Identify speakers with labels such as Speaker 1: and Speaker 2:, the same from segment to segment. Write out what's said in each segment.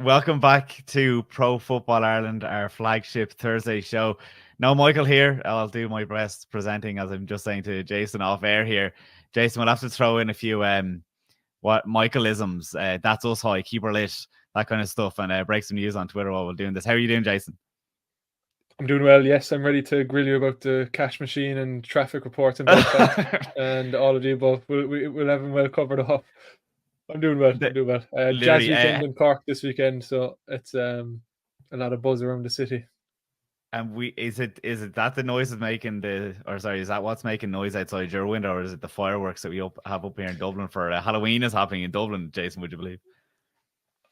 Speaker 1: Welcome back to Pro Football Ireland, our flagship Thursday show. No Michael here. I'll do my best presenting, as I'm just saying to Jason off air here. Jason, we'll have to throw in a few what Michaelisms. That's us high, keep her lit, that kind of stuff, and break some news on Twitter while we're doing this. How are you doing, Jason?
Speaker 2: I'm doing well, yes. I'm ready to grill you about the cash machine and traffic reports in Belfast and all of the above. We'll have them well covered off. I'm doing well. Jazz weekend in Cork this weekend, so it's a lot of buzz around the city.
Speaker 1: And is it that the noise is making is that what's making noise outside your window, or is it the fireworks that we have up here in Dublin for Halloween is happening in Dublin, Jason, would you believe?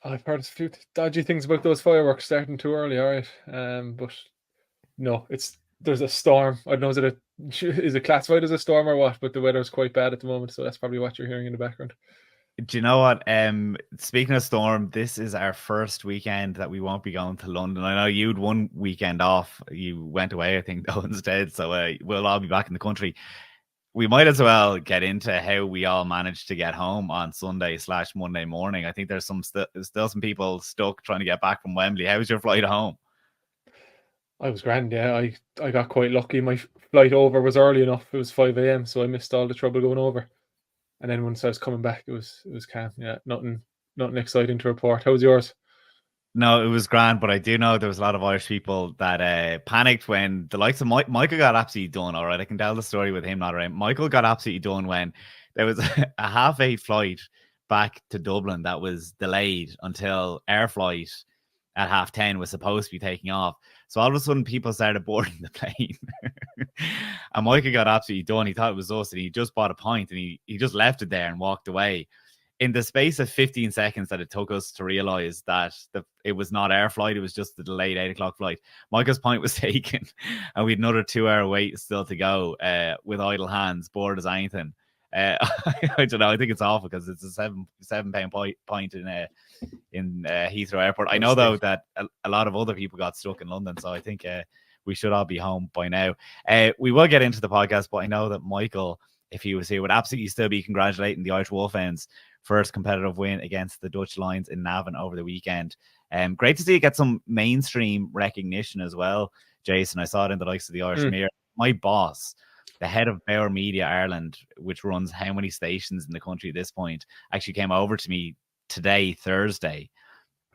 Speaker 2: I've heard a few dodgy things about those fireworks starting too early, all right. But no, there's a storm. I don't know, is it classified as a storm or what? But the weather's quite bad at the moment, so that's probably what you're hearing in the background.
Speaker 1: Do you know what? Speaking of storm, this is our first weekend that we won't be going to London. I know you'd one weekend off. You went away, I think, though, instead. So we'll all be back in the country. We might as well get into how we all managed to get home on Sunday/Monday morning. I think there's still some people stuck trying to get back from Wembley. How was your flight home?
Speaker 2: I was grand, yeah. I got quite lucky. My flight over was early enough. It was 5 a.m, so I missed all the trouble going over. And then once I was coming back, it was calm. Yeah, nothing exciting to report. How was yours?
Speaker 1: No, it was grand, but I do know there was a lot of Irish people that panicked when the likes of Michael got absolutely done. All right, I can tell the story with him not around. Michael got absolutely done when there was a half-8 flight back to Dublin that was delayed until air flight at 10:30 was supposed to be taking off. So all of a sudden, people started boarding the plane. And Michael got absolutely done. He thought it was us, and he just bought a pint, and he just left it there and walked away. In the space of 15 seconds that it took us to realize that it was not our flight, it was just the delayed 8 o'clock flight, Michael's point was taken, and we had another 2-hour wait still to go with idle hands, bored as anything. I don't know. I think it's awful because it's a £7 point in Heathrow Airport. I know though that a lot of other people got stuck in London, so I think we should all be home by now. We will get into the podcast, but I know that Michael, if he was here, would absolutely still be congratulating the Irish Wolfhounds first competitive win against the Dutch Lions in Navan over the weekend. Great to see it get some mainstream recognition as well, Jason. I saw it in the likes of the Irish Mirror. My boss, the head of Bauer Media Ireland, which runs how many stations in the country at this point, actually came over to me today, Thursday,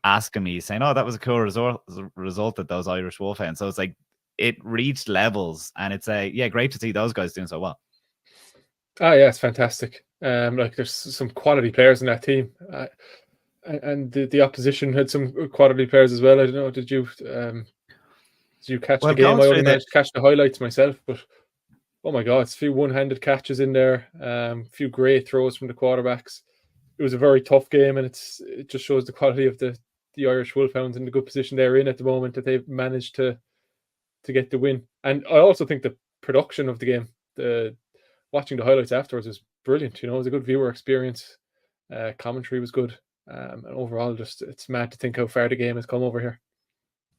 Speaker 1: asking me, saying, oh, that was a cool result at those Irish Wolfhounds. So it's like it reached levels, and it's great to see those guys doing so well.
Speaker 2: Ah, yeah, it's fantastic. Like there's some quality players in that team, and the opposition had some quality players as well. I don't know. Did you catch the game? I only managed to catch the highlights myself, but oh my God, it's a few one-handed catches in there. A few great throws from the quarterbacks. It was a very tough game, and it just shows the quality of the Irish Wolfhounds and the good position they're in at the moment, that they've managed to get the win. And I also think the production of the game, watching the highlights afterwards was brilliant. You know, it was a good viewer experience. Commentary was good. And overall, just it's mad to think how far the game has come over here.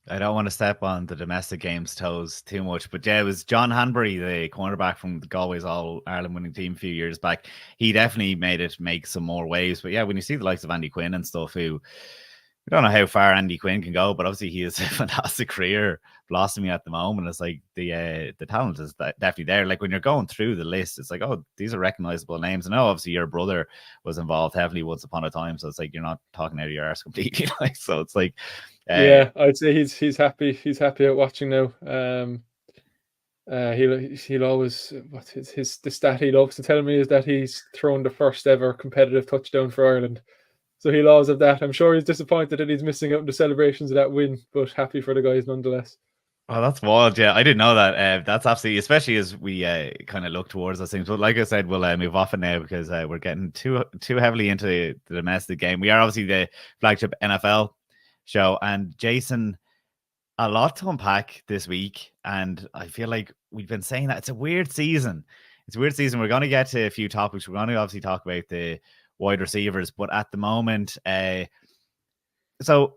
Speaker 1: I don't want to step on the domestic game's toes too much, but yeah, it was John Hanbury, the cornerback from the Galway's All-Ireland winning team a few years back. He definitely made it make some more waves. But yeah, when you see the likes of Andy Quinn and stuff, who we don't know how far Andy Quinn can go, but obviously he has a fantastic career blossoming at the moment. It's like the talent is definitely there. Like when you're going through the list, it's like, oh, these are recognizable names. I know obviously your brother was involved heavily once upon a time, so it's like you're not talking out of your arse completely. Like, so it's like,
Speaker 2: yeah, I'd say he's happy. He's happy at watching now. He'll always the stat he loves to tell me is that he's thrown the first ever competitive touchdown for Ireland. So he'll always have that. I'm sure he's disappointed that he's missing out on the celebrations of that win, but happy for the guys nonetheless.
Speaker 1: Oh, that's wild. Yeah, I didn't know that. That's absolutely, especially as we kind of look towards those things. But like I said, we'll move off it now because we're getting too heavily into the domestic game. We are obviously the flagship NFL show. And Jason, a lot to unpack this week. And I feel like we've been saying that it's a weird season. It's a weird season. We're going to get to a few topics. We're going to obviously talk about the wide receivers, but at the moment, so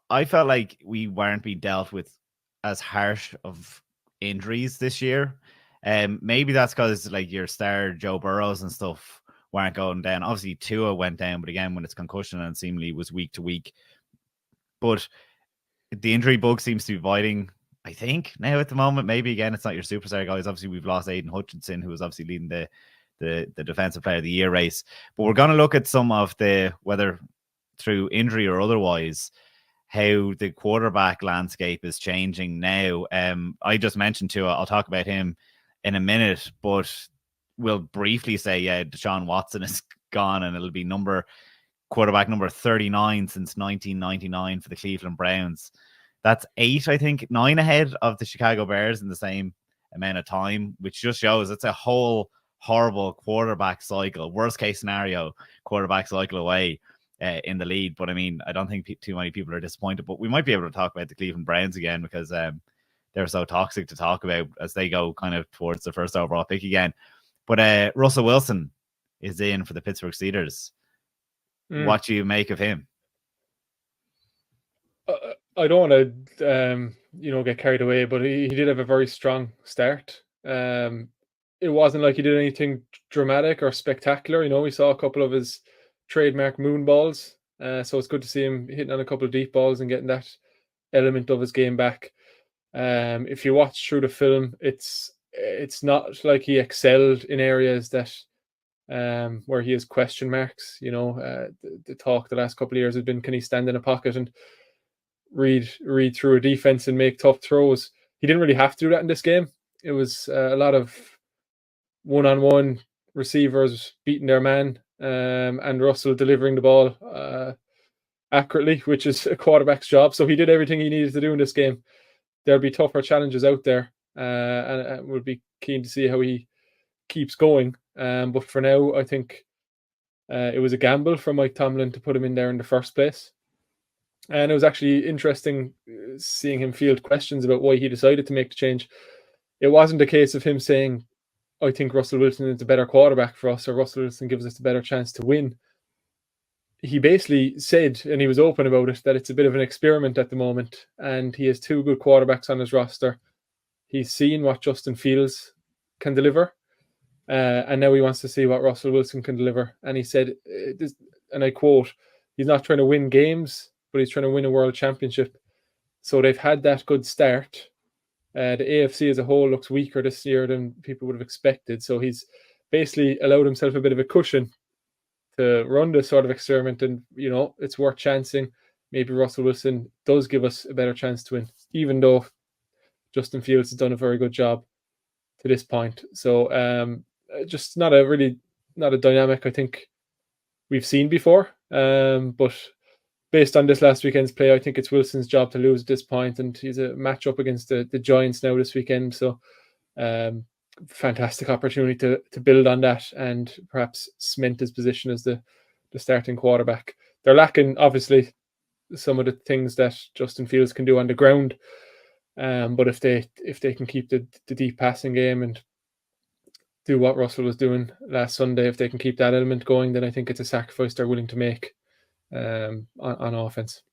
Speaker 1: I felt like we weren't being dealt with as harsh of injuries this year. Maybe that's because like your star Joe Burrows and stuff weren't going down. Obviously, Tua went down, but again, when it's concussion and seemingly was week to week, but the injury bug seems to be biting, I think, now at the moment. Maybe again, it's not your superstar guys. Obviously, we've lost Aidan Hutchinson, who was obviously leading the defensive player of the year race. But we're going to look at some of the, whether through injury or otherwise, how the quarterback landscape is changing now. I just mentioned too, I'll talk about him in a minute, but we'll briefly say, yeah, Deshaun Watson is gone, and it'll be quarterback number 39 since 1999 for the Cleveland Browns. That's 9 ahead of the Chicago Bears in the same amount of time, which just shows it's a whole horrible quarterback cycle, worst case scenario quarterback cycle away in the lead. But I mean, I don't think too many people are disappointed, but we might be able to talk about the Cleveland Browns again, because they're so toxic to talk about as they go kind of towards the first overall pick again. But Russell Wilson is in for the Pittsburgh Steelers. What do you make of him?
Speaker 2: I don't want to, get carried away, but he did have a very strong start. It wasn't like he did anything dramatic or spectacular. We saw a couple of his trademark moon balls. So it's good to see him hitting on a couple of deep balls and getting that element of his game back. If you watch through the film, it's not like he excelled in areas that where he has question marks. The talk the last couple of years has been, can he stand in a pocket and read through a defense and make tough throws? He didn't really have to do that in this game. It was a lot of one-on-one receivers beating their man, and Russell delivering the ball accurately, which is a quarterback's job. So he did everything he needed to do in this game. There'll be tougher challenges out there, and we'll be keen to see how he keeps going. But for now, I think it was a gamble for Mike Tomlin to put him in there in the first place. And it was actually interesting seeing him field questions about why he decided to make the change. It wasn't a case of him saying, I think Russell Wilson is a better quarterback for us, or Russell Wilson gives us a better chance to win. He basically said, and he was open about it, that it's a bit of an experiment at the moment, and he has two good quarterbacks on his roster. He's seen what Justin Fields can deliver, and now he wants to see what Russell Wilson can deliver. And he said, and I quote, he's not trying to win games, but he's trying to win a world championship. So they've had that good start. The AFC as a whole looks weaker this year than people would have expected. So he's basically allowed himself a bit of a cushion to run this sort of experiment. And, it's worth chancing. Maybe Russell Wilson does give us a better chance to win, even though Justin Fields has done a very good job to this point. So just not a dynamic I think we've seen before. But based on this last weekend's play, I think it's Wilson's job to lose at this point, and he's a matchup against the Giants now this weekend. So fantastic opportunity to build on that and perhaps cement his position as the starting quarterback. They're lacking, obviously, some of the things that Justin Fields can do on the ground. But if they can keep the deep passing game and do what Russell was doing last Sunday, if they can keep that element going, then I think it's a sacrifice they're willing to make on offense.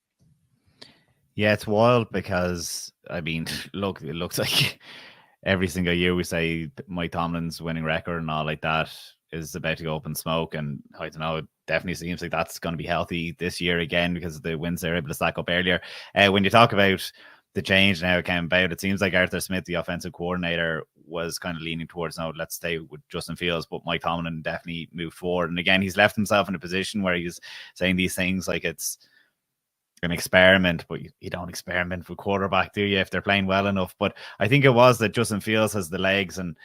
Speaker 1: Yeah, it's wild because, I mean, look, it looks like every single year we say Mike Tomlin's winning record and all like that is about to go up in smoke. And I don't know, it definitely seems like that's going to be healthy this year again because of the wins they're able to stack up earlier. When you talk about the change and how it came about, it seems like Arthur Smith, the offensive coordinator, was kind of leaning towards, no, let's stay with Justin Fields, but Mike Tomlin definitely moved forward. And again, he's left himself in a position where he's saying these things like it's an experiment, but you don't experiment with quarterback, do you, if they're playing well enough? But I think it was that Justin Fields has the legs and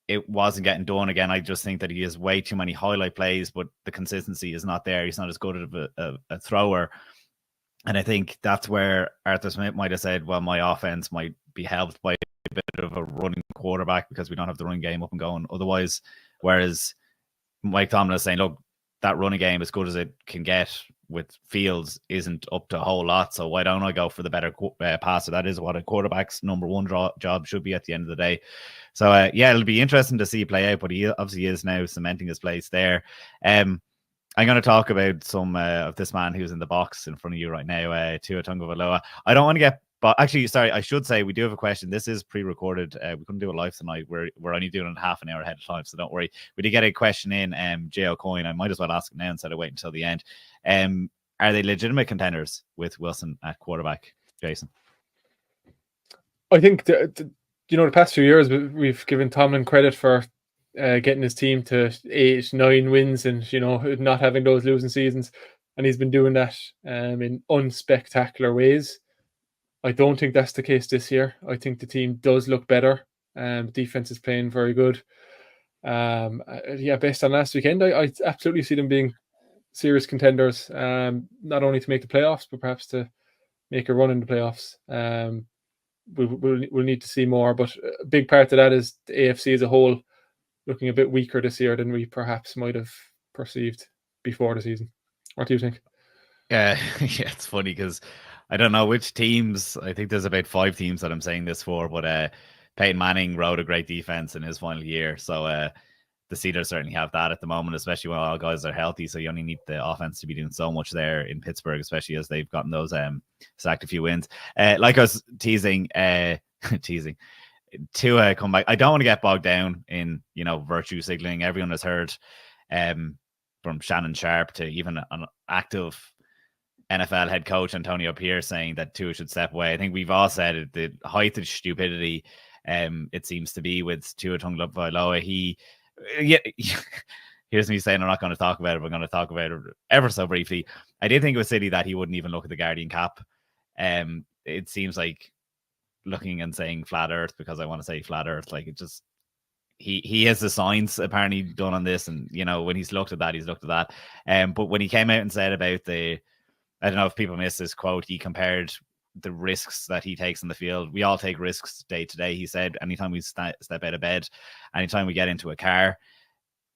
Speaker 1: it wasn't getting done. Again, I just think that he has way too many highlight plays, but the consistency is not there. He's not as good of a thrower. And I think that's where Arthur Smith might have said, well, my offense might be helped by a bit of a running quarterback because we don't have the running game up and going otherwise. Whereas Mike Tomlin is saying, look, that running game, as good as it can get with Fields, isn't up to a whole lot. So why don't I go for the better passer? That is what a quarterback's number one job should be at the end of the day. So, yeah, it'll be interesting to see play out, but he obviously is now cementing his place there. I'm going to talk about some of this man who's in the box in front of you right now, Tua Tagovailoa. I don't want to get, but actually, sorry, I should say we do have a question. This is pre-recorded. We couldn't do it live tonight. We're only doing it half an hour ahead of time, so don't worry. We did get a question in, J.O. Coyne. I might as well ask it now instead of waiting until the end. are they legitimate contenders with Wilson at quarterback, Jason?
Speaker 2: I think the past few years we've given Tomlin credit for getting his team to 8-9 wins and not having those losing seasons, and he's been doing that in unspectacular ways. I don't think that's the case this year. I think the team does look better. Defense is playing very good. Based on last weekend, I absolutely see them being serious contenders, not only to make the playoffs, but perhaps to make a run in the playoffs. We'll need to see more, but a big part of that is the AFC as a whole looking a bit weaker this year than we perhaps might have perceived before the season. What do you think?
Speaker 1: Yeah, it's funny because I don't know which teams. I think there's about 5 teams that I'm saying this for, but Peyton Manning rode a great defense in his final year, so the Steelers certainly have that at the moment, especially when all guys are healthy. So you only need the offense to be doing so much there in Pittsburgh, especially as they've gotten those sacked a few wins. Like I was teasing to come back. I don't want to get bogged down in virtue signaling. Everyone has heard from Shannon Sharp to even an active NFL head coach Antonio Pierce saying that Tua should step away. I think we've all said it, the height of stupidity it seems to be with Tua Tagovailoa. Here's me saying I'm not going to talk about it, but I'm going to talk about it ever so briefly. I did think it was silly that he wouldn't even look at the Guardian cap. It seems like looking and saying flat earth because I want to say flat earth. Like it just he has the science apparently done on this, and when he's looked at that, he's looked at that. But when he came out and said about I don't know if people missed this quote, he compared the risks that he takes in the field. We all take risks day to day, he said. Anytime we step out of bed, anytime we get into a car.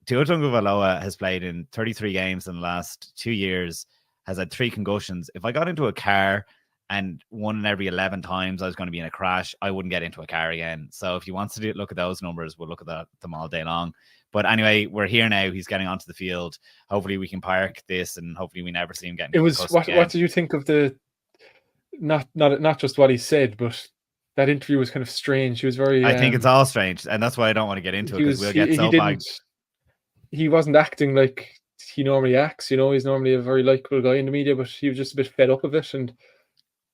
Speaker 1: Tua Tagovailoa has played in 33 games in the last 2 years, has had 3 concussions. If I got into a car and 1 in every 11 times I was going to be in a crash, I wouldn't get into a car again. So if you want to look at those numbers, we'll look at them all day long. But anyway, we're here now. He's getting onto the field. Hopefully we can park this, and hopefully we never see him getting.
Speaker 2: It was what do you think of the not just what he said, but that interview was kind of strange. He was very.
Speaker 1: I think it's all strange, and that's why I don't want to get into it because we'll get so bagged.
Speaker 2: He wasn't acting like he normally acts. He's normally a very likable guy in the media, but he was just a bit fed up of it, and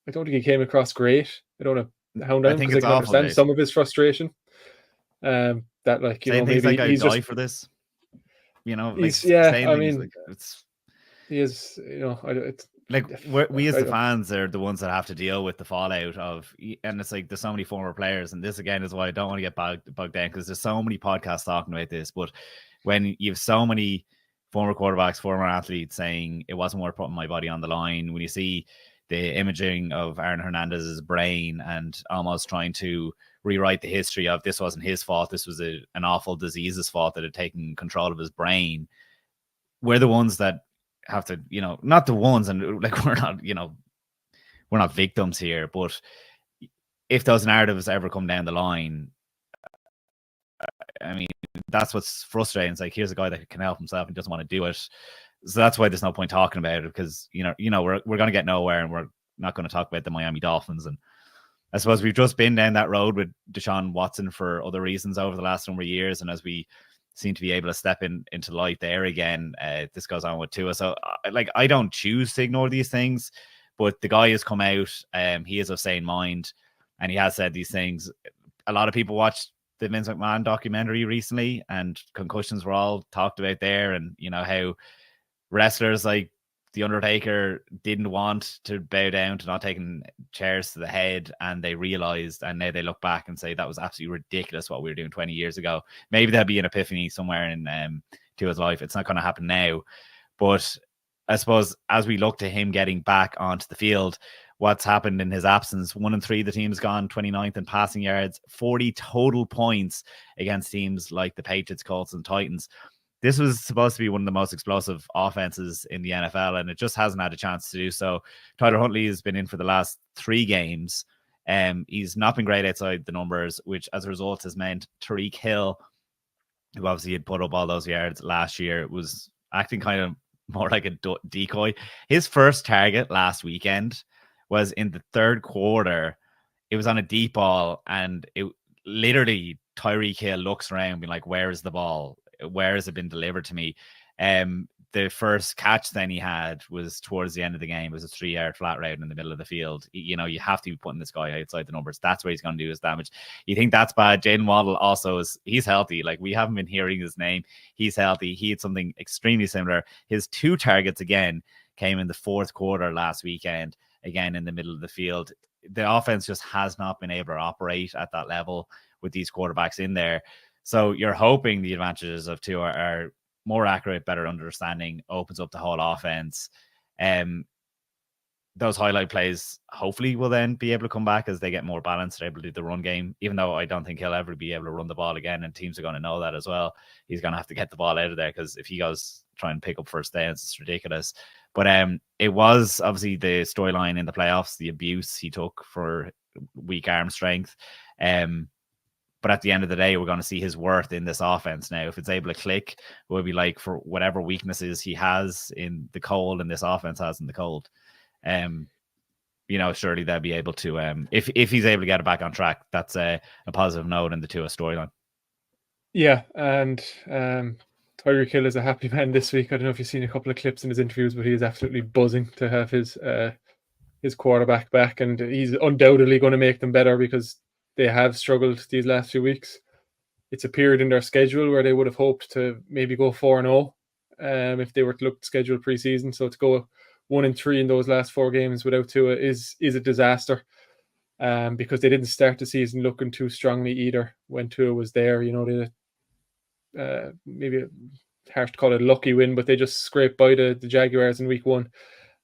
Speaker 2: I don't think he came across great. I don't want to hound him because I can understand some of his frustration. That
Speaker 1: maybe like I die for this.
Speaker 2: He is. It's
Speaker 1: like we as the fans are the ones that have to deal with the fallout of, and it's like there's so many former players, and this again is why I don't want to get bogged down because there's so many podcasts talking about this. But when you have so many former quarterbacks, former athletes saying it wasn't worth putting my body on the line, when you see the imaging of Aaron Hernandez's brain and almost trying to rewrite the history of this wasn't his fault, this was an awful disease's fault that had taken control of his brain, we're the ones that have to, not the ones, and like we're not victims here, but if those narratives ever come down the line, I mean, that's what's frustrating. It's like, here's a guy that can help himself and doesn't want to do it. So that's why there's no point talking about it, because we're going to get nowhere, and we're not going to talk about the Miami Dolphins. And I suppose we've just been down that road with Deshaun Watson for other reasons over the last number of years, and as we seem to be able to step into light there again, this goes on with Tua. So I don't choose to ignore these things, but the guy has come out, he is of sane mind, and he has said these things. A lot of people watched the Vince McMahon documentary recently, and concussions were all talked about there, and how wrestlers like The Undertaker didn't want to bow down to not taking chairs to the head, and they realized, and now they look back and say that was absolutely ridiculous what we were doing 20 years ago. Maybe there'll be an epiphany somewhere in Tua's life. It's not going to happen now, but I suppose as we look to him getting back onto the field, what's happened in his absence: 1-3, the team's gone 29th in passing yards, 40 total points against teams like the Patriots, Colts, and Titans. This was supposed to be one of the most explosive offenses in the NFL, and it just hasn't had a chance to do so. Tyler Huntley has been in for the last 3 games. He's not been great outside the numbers, which as a result has meant Tyreek Hill, who obviously had put up all those yards last year, was acting kind of more like a decoy. His first target last weekend was in the 3rd quarter. It was on a deep ball, and it literally, Tyreek Hill looks around being like, where is the ball? Where has it been delivered to me? the first catch then he had was towards the end of the game. It was a 3-yard flat route in the middle of the field. You know, you have to be putting this guy outside the numbers. That's where he's going to do his damage. You think that's bad? Jaylen Waddle also he's healthy. Like, we haven't been hearing his name. He's healthy. He had something extremely similar. His 2 targets again came in the fourth quarter last weekend, again in the middle of the field. The offense just has not been able to operate at that level with these quarterbacks in there. So you're hoping the advantages of Tua are more accurate, better understanding, opens up the whole offense. Those highlight plays hopefully will then be able to come back as they get more balanced. They're able to do the run game, even though I don't think he'll ever be able to run the ball again, and teams are going to know that as well. He's going to have to get the ball out of there, because if he goes try and pick up first downs, it's ridiculous. But it was obviously the storyline in the playoffs, the abuse he took for weak arm strength. But at the end of the day, we're going to see his worth in this offense now. If it's able to click, it will be like for whatever weaknesses he has in the cold and this offense has in the cold. You know, surely they'll be able to, if he's able to get it back on track, that's a positive note in the Tua storyline.
Speaker 2: Yeah, and Tyreek Hill is a happy man this week. I don't know if you've seen a couple of clips in his interviews, but he is absolutely buzzing to have his quarterback back, and he's undoubtedly going to make them better, because they have struggled these last few weeks. It's a period in their schedule where they would have hoped to maybe go 4-0 if they were to look at schedule preseason. So to go 1-3 in those last 4 games without Tua is a disaster, because they didn't start the season looking too strongly either when Tua was there. You know, they maybe harsh to call it a lucky win, but they just scraped by the Jaguars in week 1,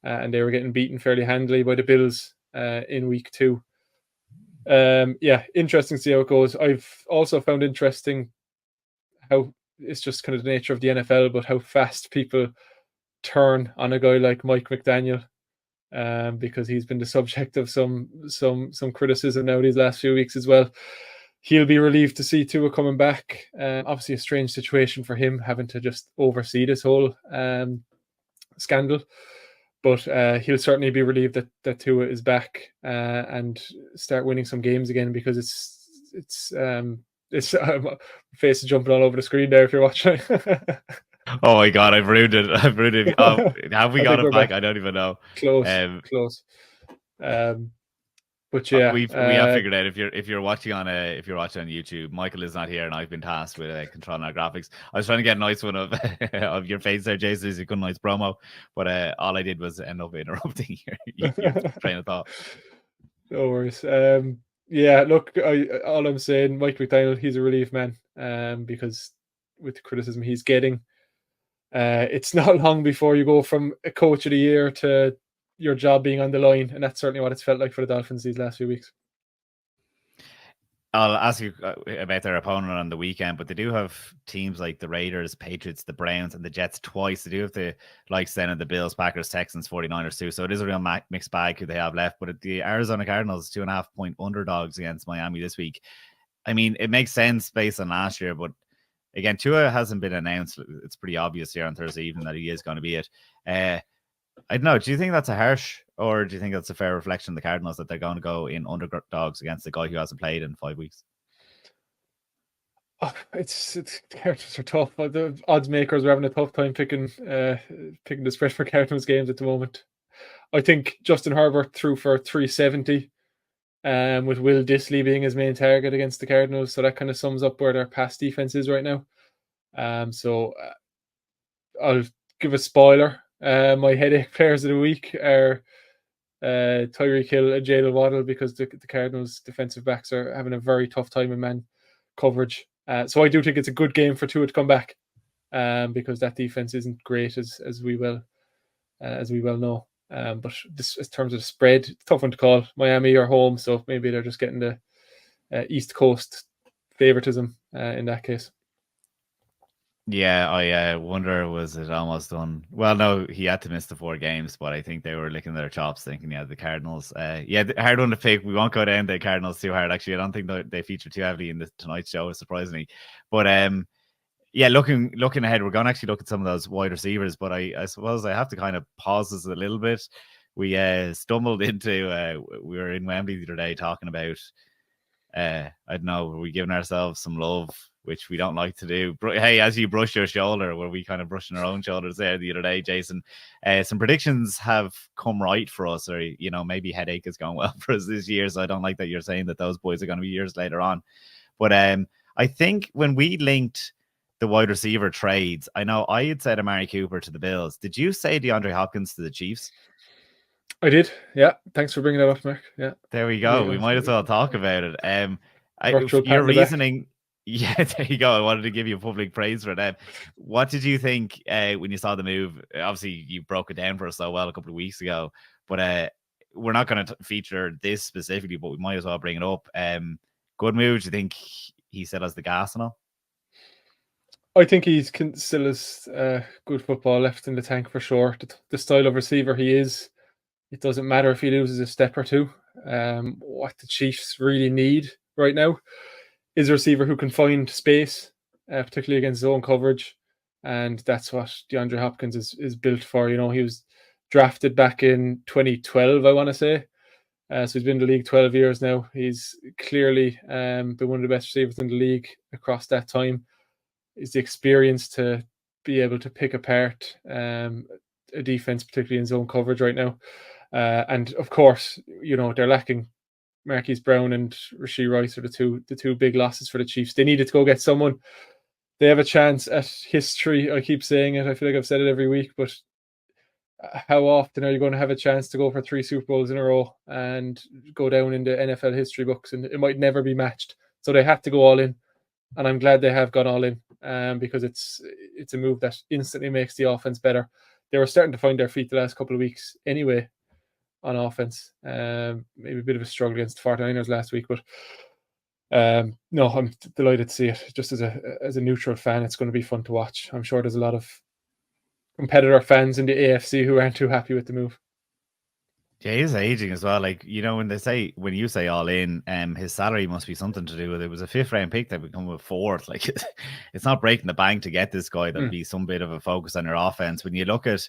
Speaker 2: and they were getting beaten fairly handily by the Bills in week 2. Yeah, interesting to see how it goes. I've also found interesting how it's just kind of the nature of the NFL, but how fast people turn on a guy like Mike McDaniel, because he's been the subject of some criticism now these last few weeks as well. He'll be relieved to see Tua coming back. Obviously a strange situation for him, having to just oversee this whole scandal. But he'll certainly be relieved that Tua is back and start winning some games again, because it's face is jumping all over the screen there if you're watching.
Speaker 1: Oh my God, I've ruined it. Oh, have we got it back? I don't even know.
Speaker 2: Close. But yeah,
Speaker 1: we have figured out if you're watching on YouTube, Michael is not here, and I've been tasked with controlling our graphics. I was trying to get a nice one of of your face there, Jason. It's a good nice promo, but all I did was end up interrupting your train of thought.
Speaker 2: No worries. Yeah, look, all I'm saying, Mike McDaniel, he's a relief man, because with the criticism he's getting, it's not long before you go from a coach of the year to your job being on the line, and that's certainly what it's felt like for the Dolphins these last few weeks.
Speaker 1: I'll ask you about their opponent on the weekend, but they do have teams like the Raiders, Patriots, the Browns, and the Jets twice. They do have the likes then of the Bills, Packers, Texans, 49ers too. So it is a real mixed bag who they have left. But the Arizona Cardinals, 2.5-point underdogs against Miami this week. I mean, it makes sense based on last year, but again, Tua hasn't been announced. It's pretty obvious here on Thursday evening that he is going to be it. I don't know. Do you think that's a harsh, or do you think that's a fair reflection of the Cardinals that they're going to go in underdogs against a guy who hasn't played in 5 weeks?
Speaker 2: Oh, it's Cardinals are tough. The odds makers are having a tough time picking the spread for Cardinals games at the moment. I think Justin Herbert threw for 370, with Will Dissly being his main target against the Cardinals. So that kind of sums up where their pass defense is right now. So I'll give a spoiler. My headache players of the week are Tyreek Hill and Jaylen Waddle, because the Cardinals defensive backs are having a very tough time in man coverage. So I do think it's a good game for Tua to come back, because that defense isn't great as we well know. But this, in terms of the spread, tough one to call. Miami are home, so maybe they're just getting the East Coast favoritism in that case.
Speaker 1: Yeah, I wonder, was it almost done? Well, no, he had to miss the 4 games, but I think they were licking their chops thinking, yeah, the Cardinals. Yeah, hard one to pick. We won't go down the Cardinals too hard, actually. I don't think they feature too heavily in the tonight's show, surprisingly. But yeah, looking ahead, we're going to actually look at some of those wide receivers, but I suppose I have to kind of pause this a little bit. We stumbled into, we were in Wembley the other day talking about, I don't know, were we giving ourselves some love which we don't like to do. Hey, as you brush your shoulder, were we kind of brushing our own shoulders there the other day, Jason? Some predictions have come right for us, or maybe headache is going well for us this year. So I don't like that you're saying that those boys are going to be years later on. But I think when we linked the wide receiver trades, I know I had said Amari Cooper to the Bills. Did you say DeAndre Hopkins to the Chiefs?
Speaker 2: I did. Yeah. Thanks for bringing that up, Mark. Yeah.
Speaker 1: There we go. We might as well talk about it.
Speaker 2: Your
Speaker 1: reasoning. Yeah, there you go. I wanted to give you public praise for that. What did you think when you saw the move? Obviously, you broke it down for us so well a couple of weeks ago, but we're not going to feature this specifically, but we might as well bring it up. Good move. Do you think he still has the gas and all?
Speaker 2: I think he still has good football left in the tank for sure. The style of receiver he is, it doesn't matter if he loses a step or two. What the Chiefs really need right now is a receiver who can find space, particularly against zone coverage. And that's what DeAndre Hopkins is built for. He was drafted back in 2012, I want to say. So he's been in the league 12 years now. He's clearly been one of the best receivers in the league across that time. Is the experience to be able to pick apart a defense, particularly in zone coverage right now. And of course, they're lacking Marquise Brown and Rashee Rice are the two big losses for the Chiefs. They needed to go get someone. They have a chance at history. I keep saying it. I feel like I've said it every week, but how often are you going to have a chance to go for 3 Super Bowls in a row and go down in the NFL history books? And it might never be matched. So they had to go all in. And I'm glad they have gone all in because it's a move that instantly makes the offense better. They were starting to find their feet the last couple of weeks anyway on offense. Maybe a bit of a struggle against the 49ers last week, but no, I'm delighted to see it. Just as a neutral fan, it's going to be fun to watch. I'm sure there's a lot of competitor fans in the AFC who aren't too happy with the move.
Speaker 1: Yeah, he's aging as well. Like, when you say all in, his salary must be something to do with it. It was a 5th round pick that become a 4th. Like, it's not breaking the bank to get this guy. That'd be some bit of a focus on your offense. When you look at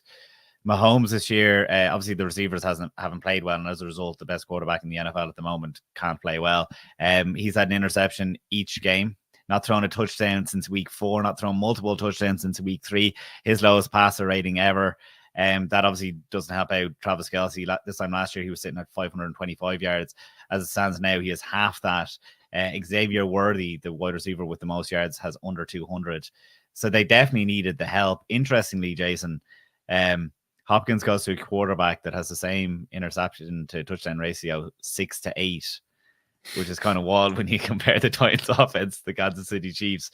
Speaker 1: Mahomes this year, obviously the receivers haven't played well, and as a result, the best quarterback in the NFL at the moment can't play well. He's had an interception each game. Not thrown a touchdown since week 4. Not thrown multiple touchdowns since week 3. His lowest passer rating ever. That obviously doesn't help out Travis Kelce. This time last year, he was sitting at 525 yards. As it stands now, he has half that. Xavier Worthy, the wide receiver with the most yards, has under 200. So they definitely needed the help. Interestingly, Jason, Hopkins goes to a quarterback that has the same interception to touchdown ratio, 6-8, which is kind of wild when you compare the Titans offense to the Kansas City Chiefs.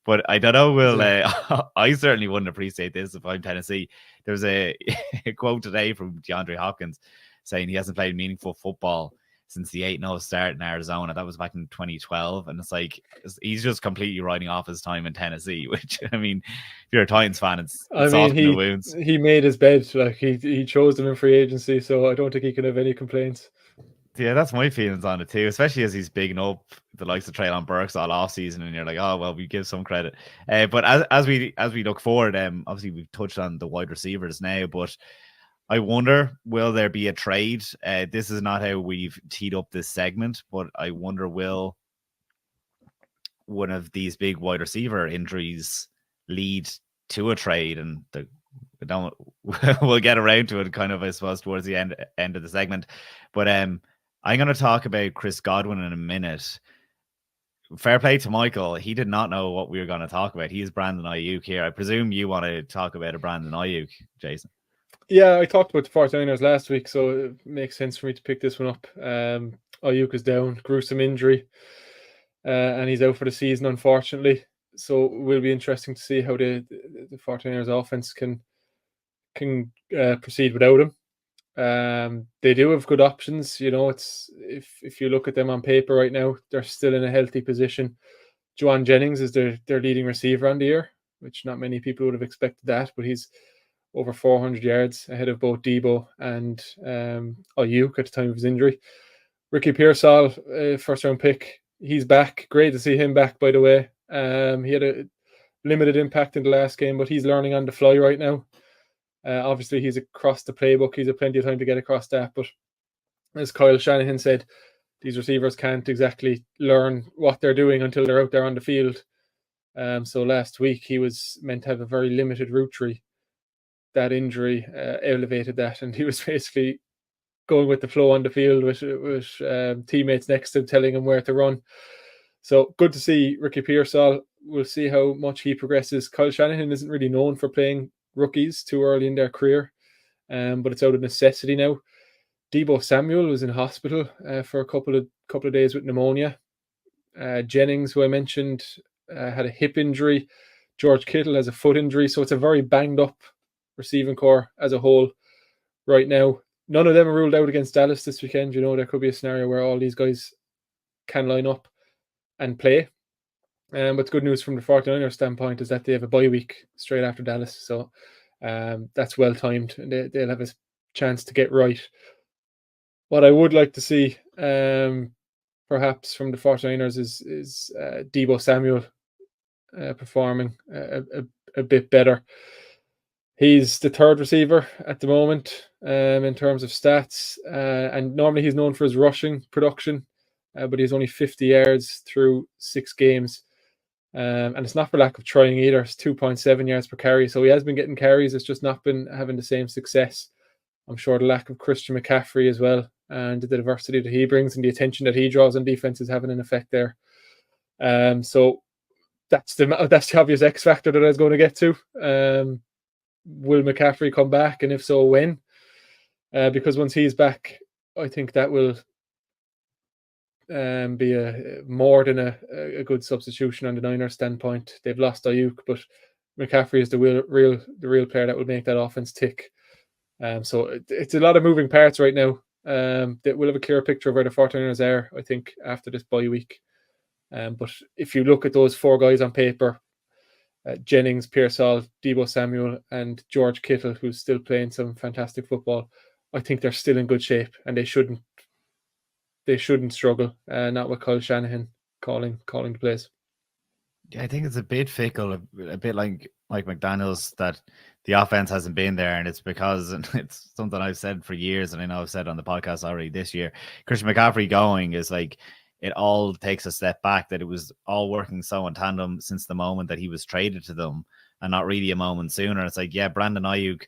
Speaker 1: But I don't know, I certainly wouldn't appreciate this if I'm Tennessee. There's a quote today from DeAndre Hopkins saying he hasn't played meaningful football since the 8-0 start in Arizona. That was back in 2012. And it's like, he's just completely writing off his time in Tennessee, which, I mean, if you're a Titans fan, it's soft in the wounds.
Speaker 2: He made his bed. Like, he chose them in free agency, so I don't think he can have any complaints.
Speaker 1: Yeah, that's my feelings on it too, especially as he's bigging up the likes of Treylon Burks all off season, and you're like, oh well, we give some credit. But as we look forward, obviously we've touched on the wide receivers now, but I wonder, will there be a trade? This is not how we've teed up this segment, but I wonder, will one of these big wide receiver injuries lead to a trade? And we'll get around to it kind of, I suppose, towards the end of the segment. But I'm going to talk about Chris Godwin in a minute. Fair play to Michael. He did not know what we were going to talk about. He's Brandon Aiyuk here. I presume you want to talk about a Brandon Aiyuk, Jason.
Speaker 2: Yeah, I talked about the 49ers last week, so it makes sense for me to pick this one up. Aiyuk is down, gruesome injury, and he's out for the season, unfortunately. So it will be interesting to see how the 49ers offense can proceed without him. They do have good options. It's if you look at them on paper right now, they're still in a healthy position. Juwan Jennings is their leading receiver on the year, which not many people would have expected that, but he's over 400 yards ahead of both Debo and Aiyuk at the time of his injury. Ricky Pearsall, first round pick, he's back. Great to see him back, by the way. He had a limited impact in the last game, but he's learning on the fly right now. Obviously, he's across the playbook. He's had plenty of time to get across that. But as Kyle Shanahan said, these receivers can't exactly learn what they're doing until they're out there on the field. So last week he was meant to have a very limited route tree. That injury elevated that, and he was basically going with the flow on the field with teammates next to him telling him where to run. So good to see Ricky Pearsall. We'll see how much he progresses. Kyle Shanahan isn't really known for playing rookies too early in their career, but it's out of necessity now. Deebo Samuel was in hospital for a couple of days with pneumonia. Jennings, who I mentioned, had a hip injury. George Kittle has a foot injury. So it's a very banged up receiving core as a whole right now. None of them are ruled out against Dallas this weekend. You know, there could be a scenario where all these guys can line up and play. But good news from the 49ers standpoint is that they have a bye week straight after Dallas. So that's well timed, and they'll have a chance to get right. What I would like to see perhaps from the 49ers is Deebo Samuel performing a bit better. He's the third receiver at the moment in terms of stats, and normally he's known for his rushing production, but he's only 50 yards through 6 games. And it's not for lack of trying either. It's 2.7 yards per carry. So he has been getting carries. It's just not been having the same success. I'm sure the lack of Christian McCaffrey as well, and the diversity that he brings and the attention that he draws on defense is having an effect there. So that's the obvious X factor that I was going to get to. Will McCaffrey come back? And if so, when? Because once he's back, I think that will be a more than a good substitution on the Niners standpoint. They've lost Ayuk, but McCaffrey is the real player that will make that offense tick. So it's a lot of moving parts right now. That we'll have a clearer picture of where the 49ers are, I think, after this bye week. But if you look at those 4 guys on paper, Jennings, Pearsall, Deebo Samuel, and George Kittle, who's still playing some fantastic football, I think they're still in good shape, and they shouldn't struggle. Not with Kyle Shanahan calling the plays.
Speaker 1: Yeah, I think it's a bit fickle, a bit like Mike McDaniels, that the offense hasn't been there, and it's because, and it's something I've said for years, and I know I've said on the podcast already this year, Christian McCaffrey going is like, it all takes a step back, that it was all working so in tandem since the moment that he was traded to them, and not really a moment sooner. It's like, yeah, Brandon Ayuk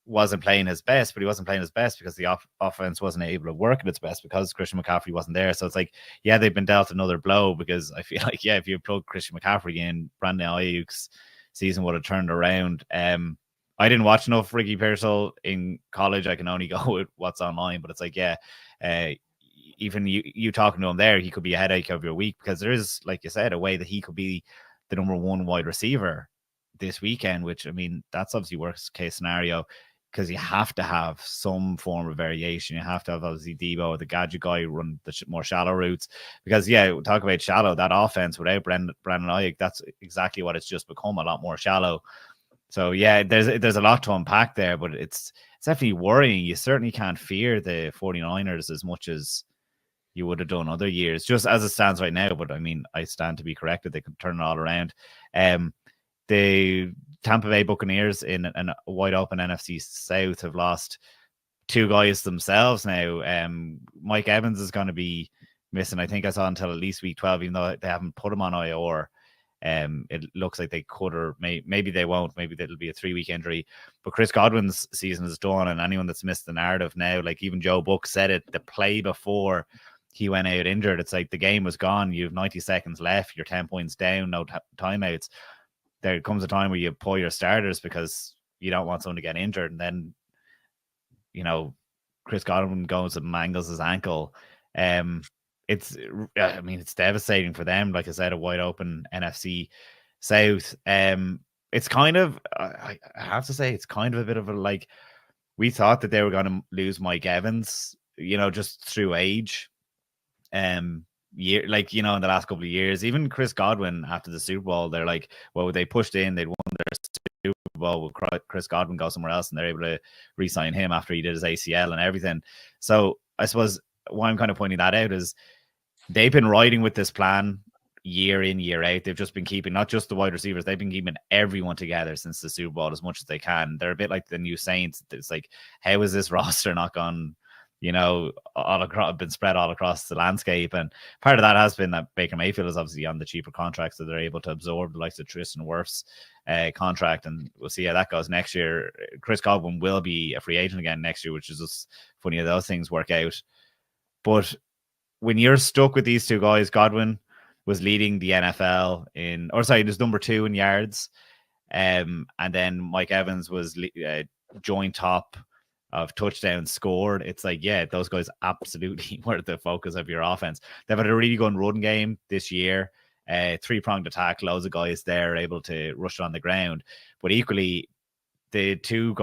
Speaker 1: wasn't playing his best, but he wasn't playing his best because the offense wasn't able to work at its best because Christian McCaffrey wasn't there. So it's like, yeah, they've been dealt another blow, because I feel like, yeah, if you plug Christian McCaffrey in, Brandon Ayuk's season would have turned around. I didn't watch enough Ricky Pearsall in college. I can only go with what's online, but it's like, yeah, even you talking to him there, he could be a headache of your week, because there is, like you said, a way that he could be the number 1 wide receiver this weekend, which, I mean, that's obviously worst case scenario, because you have to have some form of variation. You have to have, obviously, Deebo, the gadget guy, run the more shallow routes, because, yeah, talk about shallow, that offense without Brandon Ayuk, that's exactly what it's just become, a lot more shallow. So, yeah, there's a lot to unpack there, but it's definitely worrying. You certainly can't fear the 49ers as much as you would have done other years, just as it stands right now. But I mean, I stand to be corrected. They could turn it all around. The Tampa Bay Buccaneers in a wide open NFC South have lost 2 guys themselves now. Mike Evans is going to be missing, I think I saw, until at least week 12, even though they haven't put him on IR. It looks like they could, or maybe they won't. Maybe it'll be a 3-week injury. But Chris Godwin's season is done, and anyone that's missed the narrative now, like even Joe Buck said it, the play before he went out injured, it's like the game was gone. You have 90 seconds left. You're 10 points down. No timeouts. There comes a time where you pull your starters because you don't want someone to get injured, and then, you know, Chris Godwin goes and mangles his ankle. It's devastating for them. Like I said, a wide open NFC South. It's kind of, I have to say, it's kind of a bit of a, like, we thought that they were going to lose Mike Evans, just through age. In the last couple of years, even Chris Godwin after the Super Bowl, they're like, well, they pushed in, they'd won their Super Bowl, will Chris Godwin go somewhere else, and they're able to re-sign him after he did his ACL and everything. So I suppose why I'm kind of pointing that out is they've been riding with this plan year in, year out. They've just been keeping not just the wide receivers, they've been keeping everyone together since the Super Bowl as much as they can. They're a bit like the new Saints. It's like, how is this roster not gone all across, been spread all across the landscape. And part of that has been that Baker Mayfield is obviously on the cheaper contract, so they're able to absorb the likes of Tristan Wirfs contract, and we'll see how that goes next year. Chris Godwin will be a free agent again next year, which is just funny how those things work out. But when you're stuck with these two guys, Godwin was leading the NFL was number 2 in yards. And then Mike Evans was joint top of touchdowns scored. It's like, yeah, those guys absolutely were the focus of your offense. They've had a really good run game this year. 3-pronged attack, loads of guys there able to rush it on the ground. But equally, the two,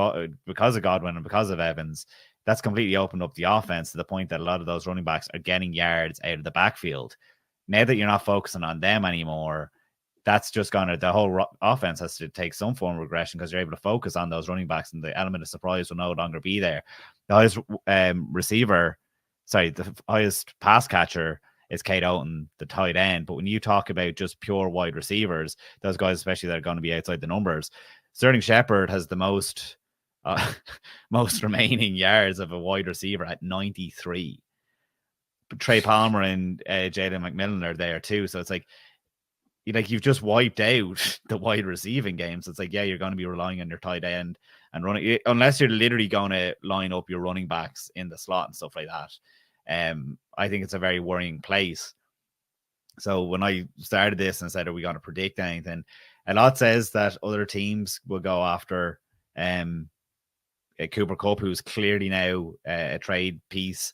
Speaker 1: because of Godwin and because of Evans, that's completely opened up the offense to the point that a lot of those running backs are getting yards out of the backfield. Now that you're not focusing on them anymore, that's just the whole offense has to take some form of regression, because you're able to focus on those running backs and the element of surprise will no longer be there. The highest the highest pass catcher is Cade Otton, the tight end. But when you talk about just pure wide receivers, those guys, especially that are going to be outside the numbers, Sterling Shepard has the most remaining yards of a wide receiver at 93. But Trey Palmer and Jalen McMillan are there too. So it's like you've just wiped out the wide receiving game. So it's like, yeah, you're going to be relying on your tight end and running, unless you're literally going to line up your running backs in the slot and stuff like that. I think it's a very worrying place. So when I started this and said, are we going to predict anything? A lot says that other teams will go after Cooper Kupp, who's clearly now a trade piece.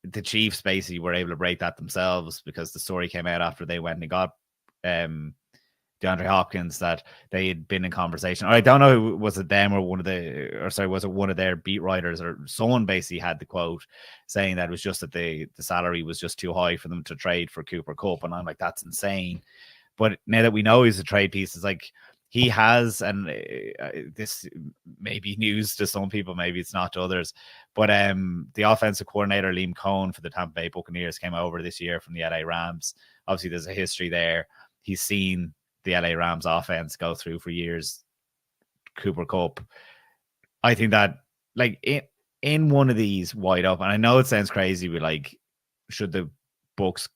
Speaker 1: The Chiefs basically were able to break that themselves, because the story came out after they went and got DeAndre Hopkins that they had been in conversation. I don't know, was it them or was it one of their beat writers, or someone basically had the quote saying that it was just that the salary was just too high for them to trade for Cooper Kupp. And I'm like, that's insane. But now that we know he's a trade piece, it's like he has, and this may be news to some people, maybe it's not to others, but the offensive coordinator, Liam Cohen, for the Tampa Bay Buccaneers came over this year from the LA Rams. Obviously, there's a history there. He's seen the LA Rams offense go through for years. Cooper Kupp. I think that, in one of these wide open, I know it sounds crazy, but should the Bucs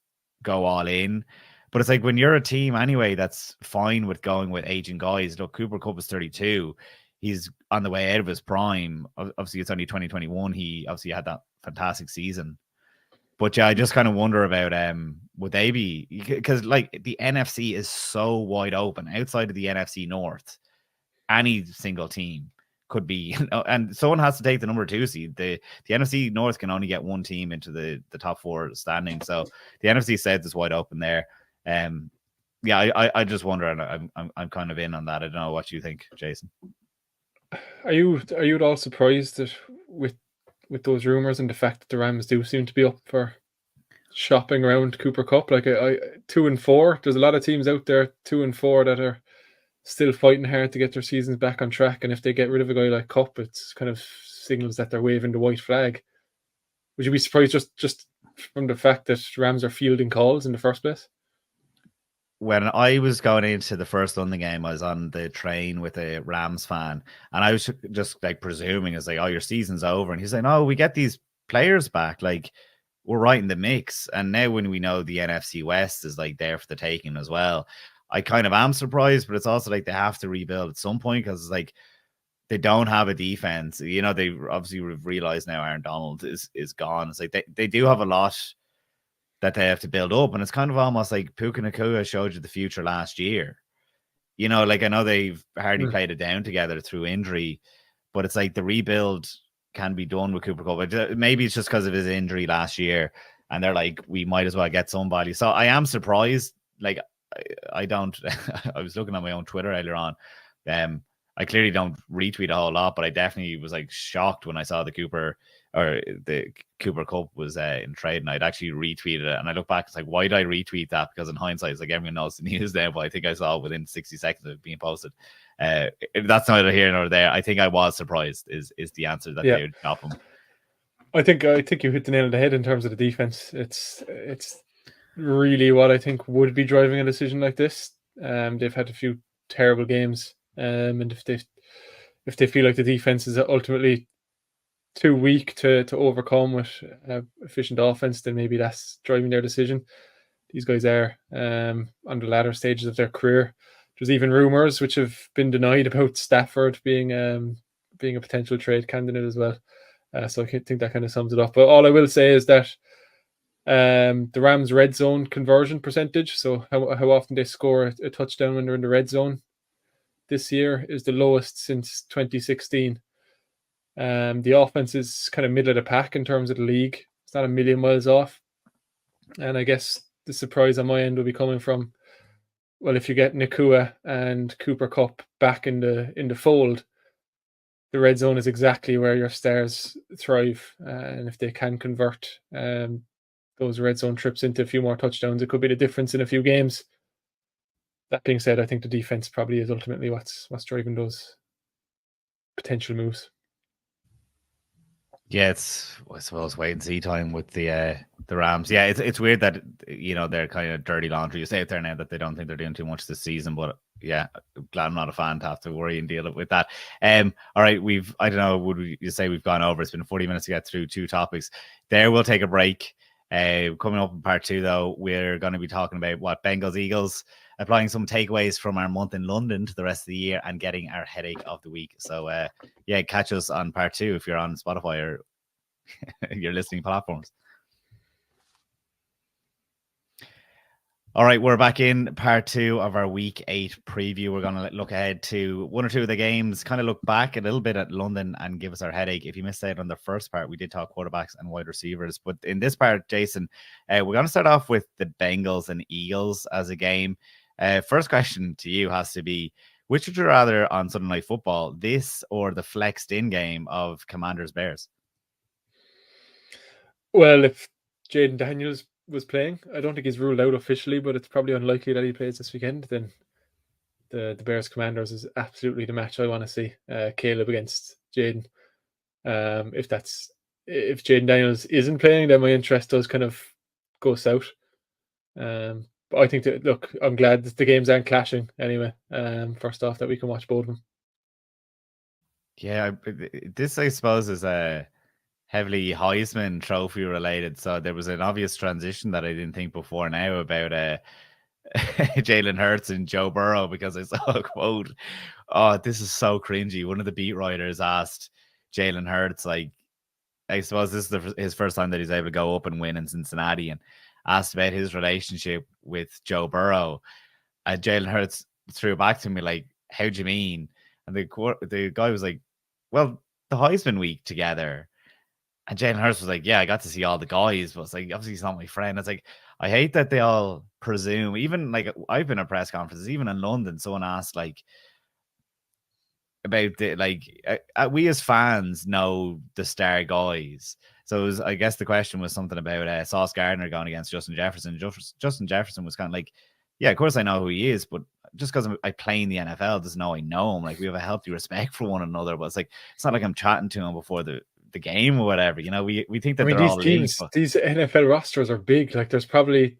Speaker 1: go all in? But it's like, when you're a team anyway that's fine with going with aging guys. Look, Cooper Kupp is 32. He's on the way out of his prime. Obviously, it's only 2021. He obviously had that fantastic season. But yeah, I just kind of wonder about would they be, because the NFC is so wide open. Outside of the NFC North, any single team could be, and someone has to take the number 2 seed. The NFC North can only get one team into the top 4 standing. So the NFC South is wide open there. Yeah, I just wonder, and I'm kind of in on that. I don't know what you think, Jason.
Speaker 2: Are you at all surprised that with those rumors and the fact that the Rams do seem to be up for shopping around Cooper Kupp? 2-4. There's a lot of teams out there 2-4 that are still fighting hard to get their seasons back on track. And if they get rid of a guy like Kupp, it's kind of signals that they're waving the white flag. Would you be surprised just from the fact that Rams are fielding calls in the first place?
Speaker 1: When I was going into the first London game, I was on the train with a Rams fan, and I was just presuming, it's like, oh, your season's over. And he's like, no, we get these players back. We're right in the mix. And now when we know the NFC West is there for the taking as well, I kind of am surprised, but it's also they have to rebuild at some point, because it's they don't have a defense. They obviously realized now Aaron Donald is gone. It's they do have a lot that they have to build up. And it's kind of almost like Puka Nacua showed you the future last year. I know they've hardly played it down together through injury, but it's the rebuild can be done with Cooper Kupp. Maybe it's just because of his injury last year, and they're we might as well get somebody. So I am surprised. I don't, I was looking at my own Twitter earlier on. I clearly don't retweet a whole lot, but I definitely was shocked when I saw the Cooper Kupp was in trade, and I'd actually retweeted it. And I look back, it's why did I retweet that? Because in hindsight, it's everyone knows the news there, but I think I saw it within 60 seconds of it being posted. That's neither here nor there. I think I was surprised is the answer that they would drop him.
Speaker 2: I think you hit the nail on the head in terms of the defense. It's really what I think would be driving a decision like this. They've had a few terrible games, and if they feel like the defense is ultimately too weak to overcome with efficient offense, then maybe that's driving their decision. These guys are on the latter stages of their career. There's even rumors which have been denied about Stafford being a potential trade candidate as well. So I think that kind of sums it up. But all I will say is that the Rams' red zone conversion percentage, so how often they score a touchdown when they're in the red zone this year, is the lowest since 2016. The offense is kind of middle of the pack in terms of the league. It's not a million miles off. And I guess the surprise on my end will be coming from, well, if you get Nakua and Cooper Kupp back in the fold, the red zone is exactly where your stars thrive. And if they can convert those red zone trips into a few more touchdowns, it could be the difference in a few games. That being said, I think the defense probably is ultimately what's driving those potential moves.
Speaker 1: Yeah, it's, I suppose, wait and see time with the Rams. Yeah, it's weird that, you know, they're kind of dirty laundry. You say out there now that they don't think they're doing too much this season, but yeah, I'm glad I'm not a fan to have to worry and deal with that. All right, I don't know, you say we've gone over? It's been 40 minutes to get through 2 topics. There, we'll take a break. Coming up in part 2, though, we're going to be talking about what Bengals Eagles, applying some takeaways from our month in London to the rest of the year and getting our headache of the week. So yeah, catch us on part 2 if you're on Spotify or your listening platforms. All right, we're back in part 2 of our week 8 preview. We're going to look ahead to 1 or 2 of the games, kind of look back a little bit at London and give us our headache. If you missed out on the first part, we did talk quarterbacks and wide receivers. But in this part, Jason, we're going to start off with the Bengals and Eagles as a game. First question to you has to be, which would you rather on Sunday Night Football, this or the flexed-in game of Commanders-Bears?
Speaker 2: Well, if Jaden Daniels was playing, I don't think he's ruled out officially, but it's probably unlikely that he plays this weekend. Then the Bears Commanders is absolutely the match I want to see. Caleb against Jaden. If Jaden Daniels isn't playing, then my interest does kind of go south. But I think that, look, I'm glad that the games aren't clashing anyway. First off, that we can watch both of them.
Speaker 1: Yeah, this I suppose is a heavily Heisman Trophy related. So there was an obvious transition that I didn't think before now about Jalen Hurts and Joe Burrow, because I saw a quote. Oh, this is so cringy. One of the beat writers asked Jalen Hurts, like, I suppose this is his first time that he's able to go up and win in Cincinnati, and asked about his relationship with Joe Burrow. And Jalen Hurts threw it back to me like, how do you mean? And the guy was like, well, the Heisman week together. And Jalen Hurts was like, yeah, I got to see all the guys, but it's like, obviously he's not my friend. It's like, I hate that they all presume, even like I've been at press conferences, even in London, someone asked like about we as fans know the star guys. So I guess the question was something about Sauce Gardner going against Justin Jefferson. Justin Jefferson was kind of like, yeah, of course I know who he is, but just because I play in the NFL doesn't know I know him. Like, we have a healthy respect for one another, but it's not like I'm chatting to him before the game or whatever. You know, we think that they're
Speaker 2: these
Speaker 1: all
Speaker 2: teams,
Speaker 1: elite,
Speaker 2: these NFL rosters are big. Like, there's probably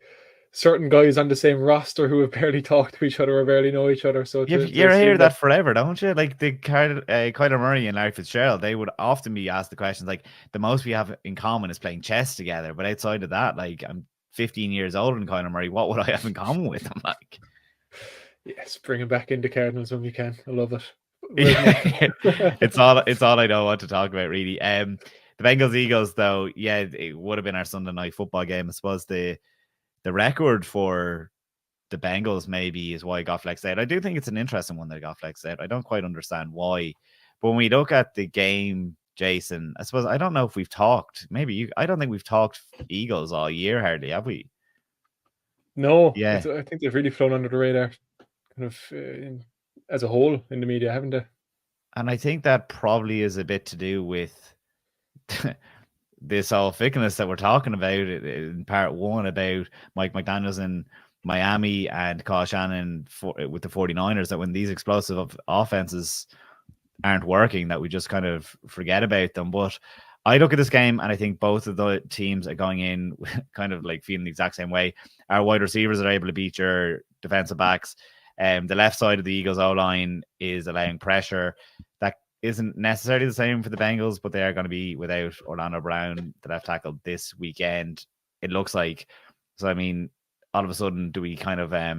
Speaker 2: certain guys on the same roster who have barely talked to each other or barely know each other. So
Speaker 1: you hear that forever, don't you? Like the Kyler Murray and Larry Fitzgerald, they would often be asked the questions like, the most we have in common is playing chess together. But outside of that, like, I'm 15 years older than Kyler Murray. What would I have in common with him? Like,
Speaker 2: yes, bring him back into Cardinals when we can. I love it.
Speaker 1: It's all I know what to talk about, really. The Bengals Eagles, though, yeah, it would have been our Sunday Night Football game. I suppose the record for the Bengals maybe is why it got flexed out. I do think it's an interesting one that got flexed out. I don't quite understand why. But when we look at the game, Jason, I suppose, I don't know if we've talked. I don't think we've talked Eagles all year, hardly, have we?
Speaker 2: No.
Speaker 1: Yeah.
Speaker 2: I think they've really flown under the radar, kind of as a whole in the media, haven't they?
Speaker 1: And I think that probably is a bit to do with this all thickness that we're talking about in part 1 about Mike McDaniels in Miami and Kyle Shannon with the 49ers, that when these explosive offenses aren't working, that we just kind of forget about them. But I look at this game and I think both of the teams are going in kind of like feeling the exact same way. Our wide receivers are able to beat your defensive backs. The left side of the Eagles O-line is allowing pressure. That isn't necessarily the same for the Bengals, but they are going to be without Orlando Brown, the left tackle, this weekend. It looks like. So I mean, all of a sudden, do we kind of I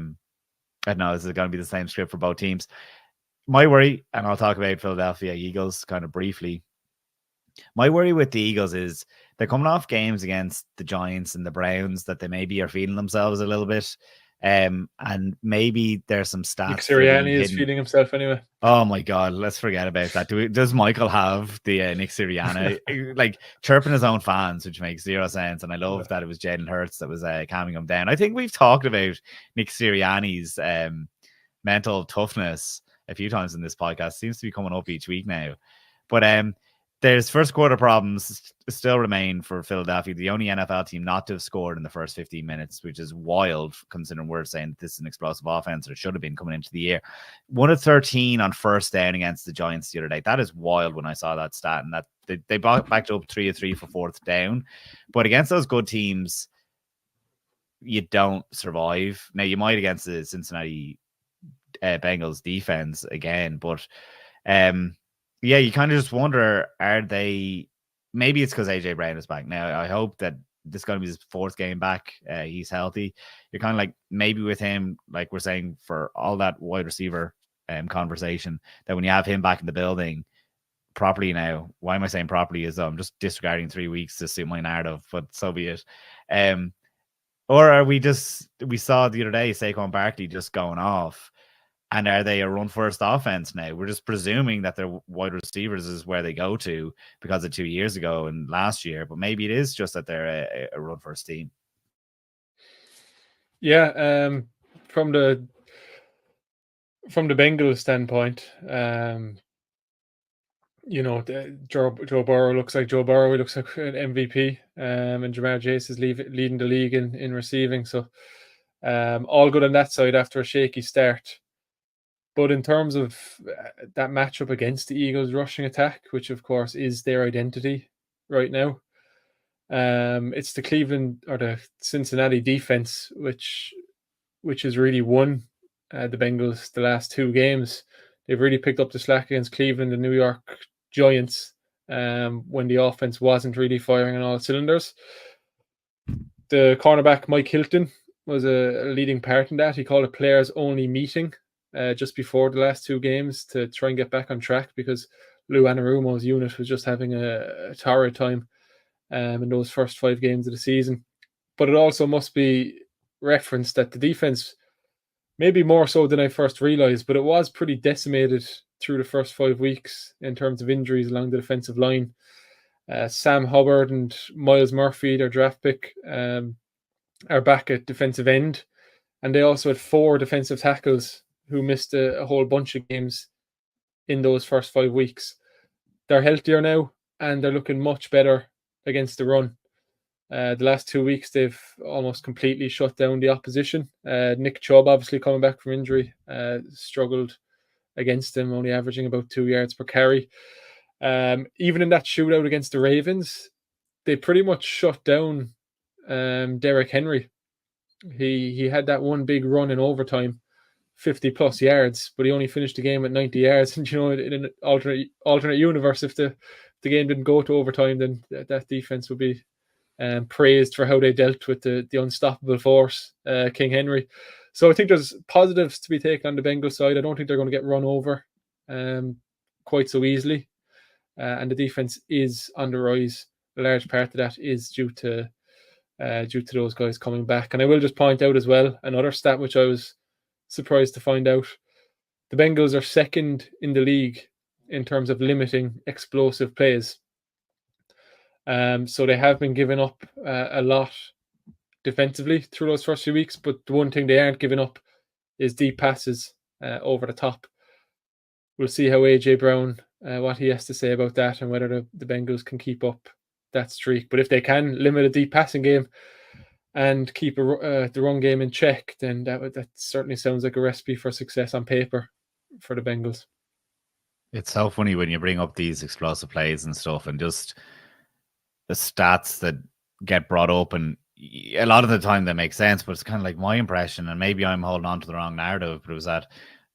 Speaker 1: don't know, is it going to be the same script for both teams? My worry, and I'll talk about Philadelphia Eagles kind of briefly. My worry with the Eagles is they're coming off games against the Giants and the Browns that they maybe are feeling themselves a little bit. And maybe there's some stats.
Speaker 2: Nick Sirianni is feeding himself anyway.
Speaker 1: Oh my God, let's forget about that. Does Michael have the Nick Sirianni like chirping his own fans, which makes zero sense? And I love that it was Jalen Hurts that was calming him down. I think we've talked about Nick Sirianni's mental toughness a few times in this podcast. Seems to be coming up each week now. But there's first quarter problems still remain for Philadelphia, the only NFL team not to have scored in the first 15 minutes, which is wild considering we're saying this is an explosive offense, or it should have been coming into the year. 1 of 13 on first down against the Giants the other day. That is wild when I saw that stat, and that they backed up 3 of 3 for fourth down. But against those good teams, you don't survive. Now, you might against the Cincinnati Bengals defense again, but yeah, you kind of just wonder, are they, maybe it's because AJ Brown is back now. I hope that this is going to be his fourth game back. He's healthy. You're kind of like, maybe with him, like we're saying for all that wide receiver conversation, that when you have him back in the building properly now, why am I saying properly is I'm just disregarding 3 weeks to suit my narrative, but so be it. Or are we saw the other day Saquon Barkley just going off. And are they a run-first offense now? We're just presuming that their wide receivers is where they go to because of 2 years ago and last year. But maybe it is just that they're a run-first team.
Speaker 2: Yeah, from the Bengals standpoint, Joe Burrow looks like Joe Burrow. He looks like an MVP, and Ja'Marr Chase is leading the league in receiving. So all good on that side after a shaky start. But in terms of that matchup against the Eagles rushing attack, which of course is their identity right now, it's the Cleveland or the Cincinnati defense, which has really won the Bengals the last 2 games. They've really picked up the slack against Cleveland and New York Giants when the offense wasn't really firing on all cylinders. The cornerback Mike Hilton was a leading part in that. He called a players only meeting just before the last 2 games to try and get back on track, because Lou Anarumo's unit was just having a torrid time in those first 5 games of the season. But it also must be referenced that the defense, maybe more so than I first realized, but it was pretty decimated through the first 5 weeks in terms of injuries along the defensive line. Sam Hubbard and Miles Murphy, their draft pick, are back at defensive end. And they also had 4 defensive tackles who missed a whole bunch of games in those first 5 weeks. They're healthier now, and they're looking much better against the run. The last 2 weeks, they've almost completely shut down the opposition. Nick Chubb, obviously coming back from injury, struggled against them, only averaging about 2 yards per carry. Even in that shootout against the Ravens, they pretty much shut down Derrick Henry. He had that one big run in overtime, 50 plus yards, but he only finished the game at 90 yards. And in an alternate universe, if the game didn't go to overtime, then that defense would be praised for how they dealt with the unstoppable force, King Henry. So I think there's positives to be taken on the Bengals side. I don't think they're going to get run over quite so easily. And the defense is on the rise. A large part of that is due to those guys coming back. And I will just point out as well, another stat which I was surprised to find out. The Bengals are second in the league in terms of limiting explosive plays. So they have been giving up a lot defensively through those first few weeks, but the one thing they aren't giving up is deep passes over the top. We'll see how AJ Brown, what he has to say about that, and whether the Bengals can keep up that streak. But if they can limit a deep passing game and keep the run game in check, then that certainly sounds like a recipe for success on paper for the Bengals.
Speaker 1: It's so funny when you bring up these explosive plays and stuff, and just the stats that get brought up, and a lot of the time they make sense, but it's kind of like my impression, and maybe I'm holding on to the wrong narrative, but it was that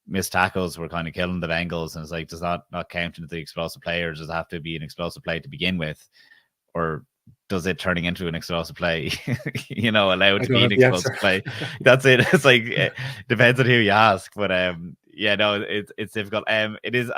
Speaker 1: missed tackles were kind of killing the Bengals, and it's like, does that not count into the explosive players? Does it have to be an explosive play to begin with, or does it turning into an explosive play, allow it to be an explosive play? That's it. It's like, it depends on who you ask, but yeah, no, it's difficult. It is.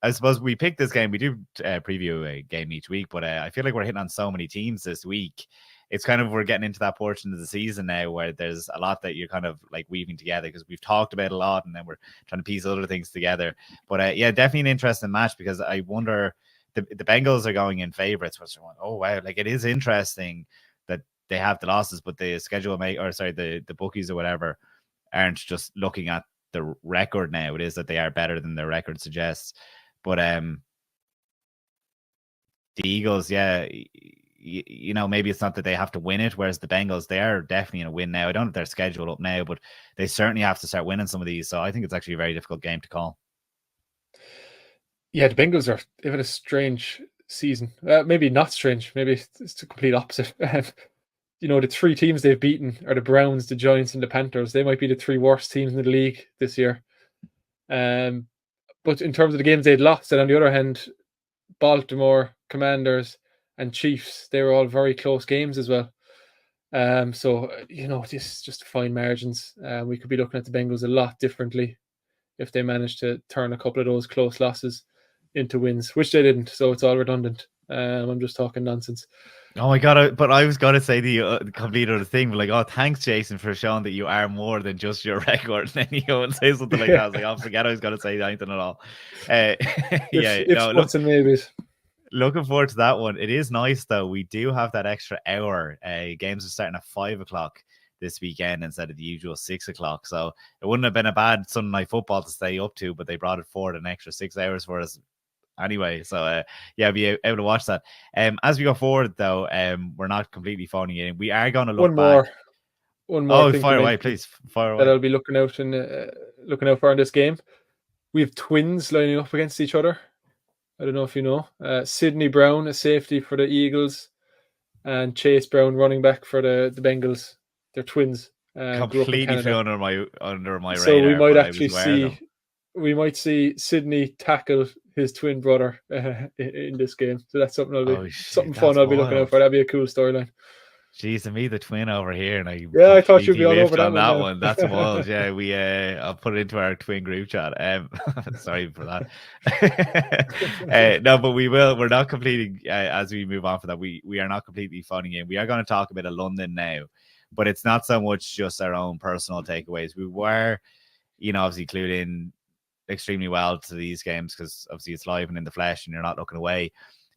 Speaker 1: I suppose we picked this game. We do preview a game each week, but I feel like we're hitting on so many teams this week. It's kind of, we're getting into that portion of the season now where there's a lot that you're kind of like weaving together, because we've talked about a lot and then we're trying to piece other things together. But yeah, definitely an interesting match, because I wonder, the Bengals are going in favorites, which are going, oh wow, like it is interesting that they have the losses, but the the bookies or whatever aren't just looking at the record now. It is that they are better than their record suggests. But the Eagles, yeah, maybe it's not that they have to win it, whereas the Bengals, they are definitely in a win now. I don't know if they're scheduled up now, but they certainly have to start winning some of these. So I think it's actually a very difficult game to call.
Speaker 2: Yeah, the Bengals they've had a strange season. Maybe not strange. Maybe it's the complete opposite. The three teams they've beaten are the Browns, the Giants, and the Panthers. They might be the three worst teams in the league this year. But in terms of the games they'd lost, and on the other hand, Baltimore, Commanders, and Chiefs, they were all very close games as well. So just fine margins. We could be looking at the Bengals a lot differently if they managed to turn a couple of those close losses into wins, which they didn't. So it's all redundant. I'm just talking nonsense.
Speaker 1: Oh my God, but I was going to say the complete other thing, but like, oh, thanks, Jason, for showing that you are more than just your record. And then you go and say something like that. I was like, oh, forget I was going to say anything at all.
Speaker 2: Ifs and maybes.
Speaker 1: Looking forward to that one. It is nice, though. We do have that extra hour. Games are starting at 5 o'clock this weekend instead of the usual 6 o'clock. So it wouldn't have been a bad Sunday night football to stay up to, but they brought it forward an extra 6 hours for us anyway. So yeah, be able to watch that. As we go forward, though, we're not completely phoning it in. We are going to look
Speaker 2: one more.
Speaker 1: Oh, fire away, please. Fire away.
Speaker 2: That I'll be looking out for in this game. We have twins lining up against each other. I don't know if you know. Sidney Brown, a safety for the Eagles, and Chase Brown, running back for the Bengals. They're twins.
Speaker 1: Completely flew under my radar.
Speaker 2: So we might see Sidney tackle his twin brother in this game. So that's something I'll be looking out for. That'd be a cool storyline.
Speaker 1: Jeez, and me, the twin over here, and
Speaker 2: I thought you'd be all over
Speaker 1: that one. That's wild. Yeah, we I'll put it into our twin group chat. Sorry for that. No, but we will. We're not completing as we move on for that. We are not completely phoning in. We are going to talk a bit of London now, but it's not so much just our own personal takeaways. We were, obviously clued in extremely well to these games because obviously it's live and in the flesh, and you're not looking away.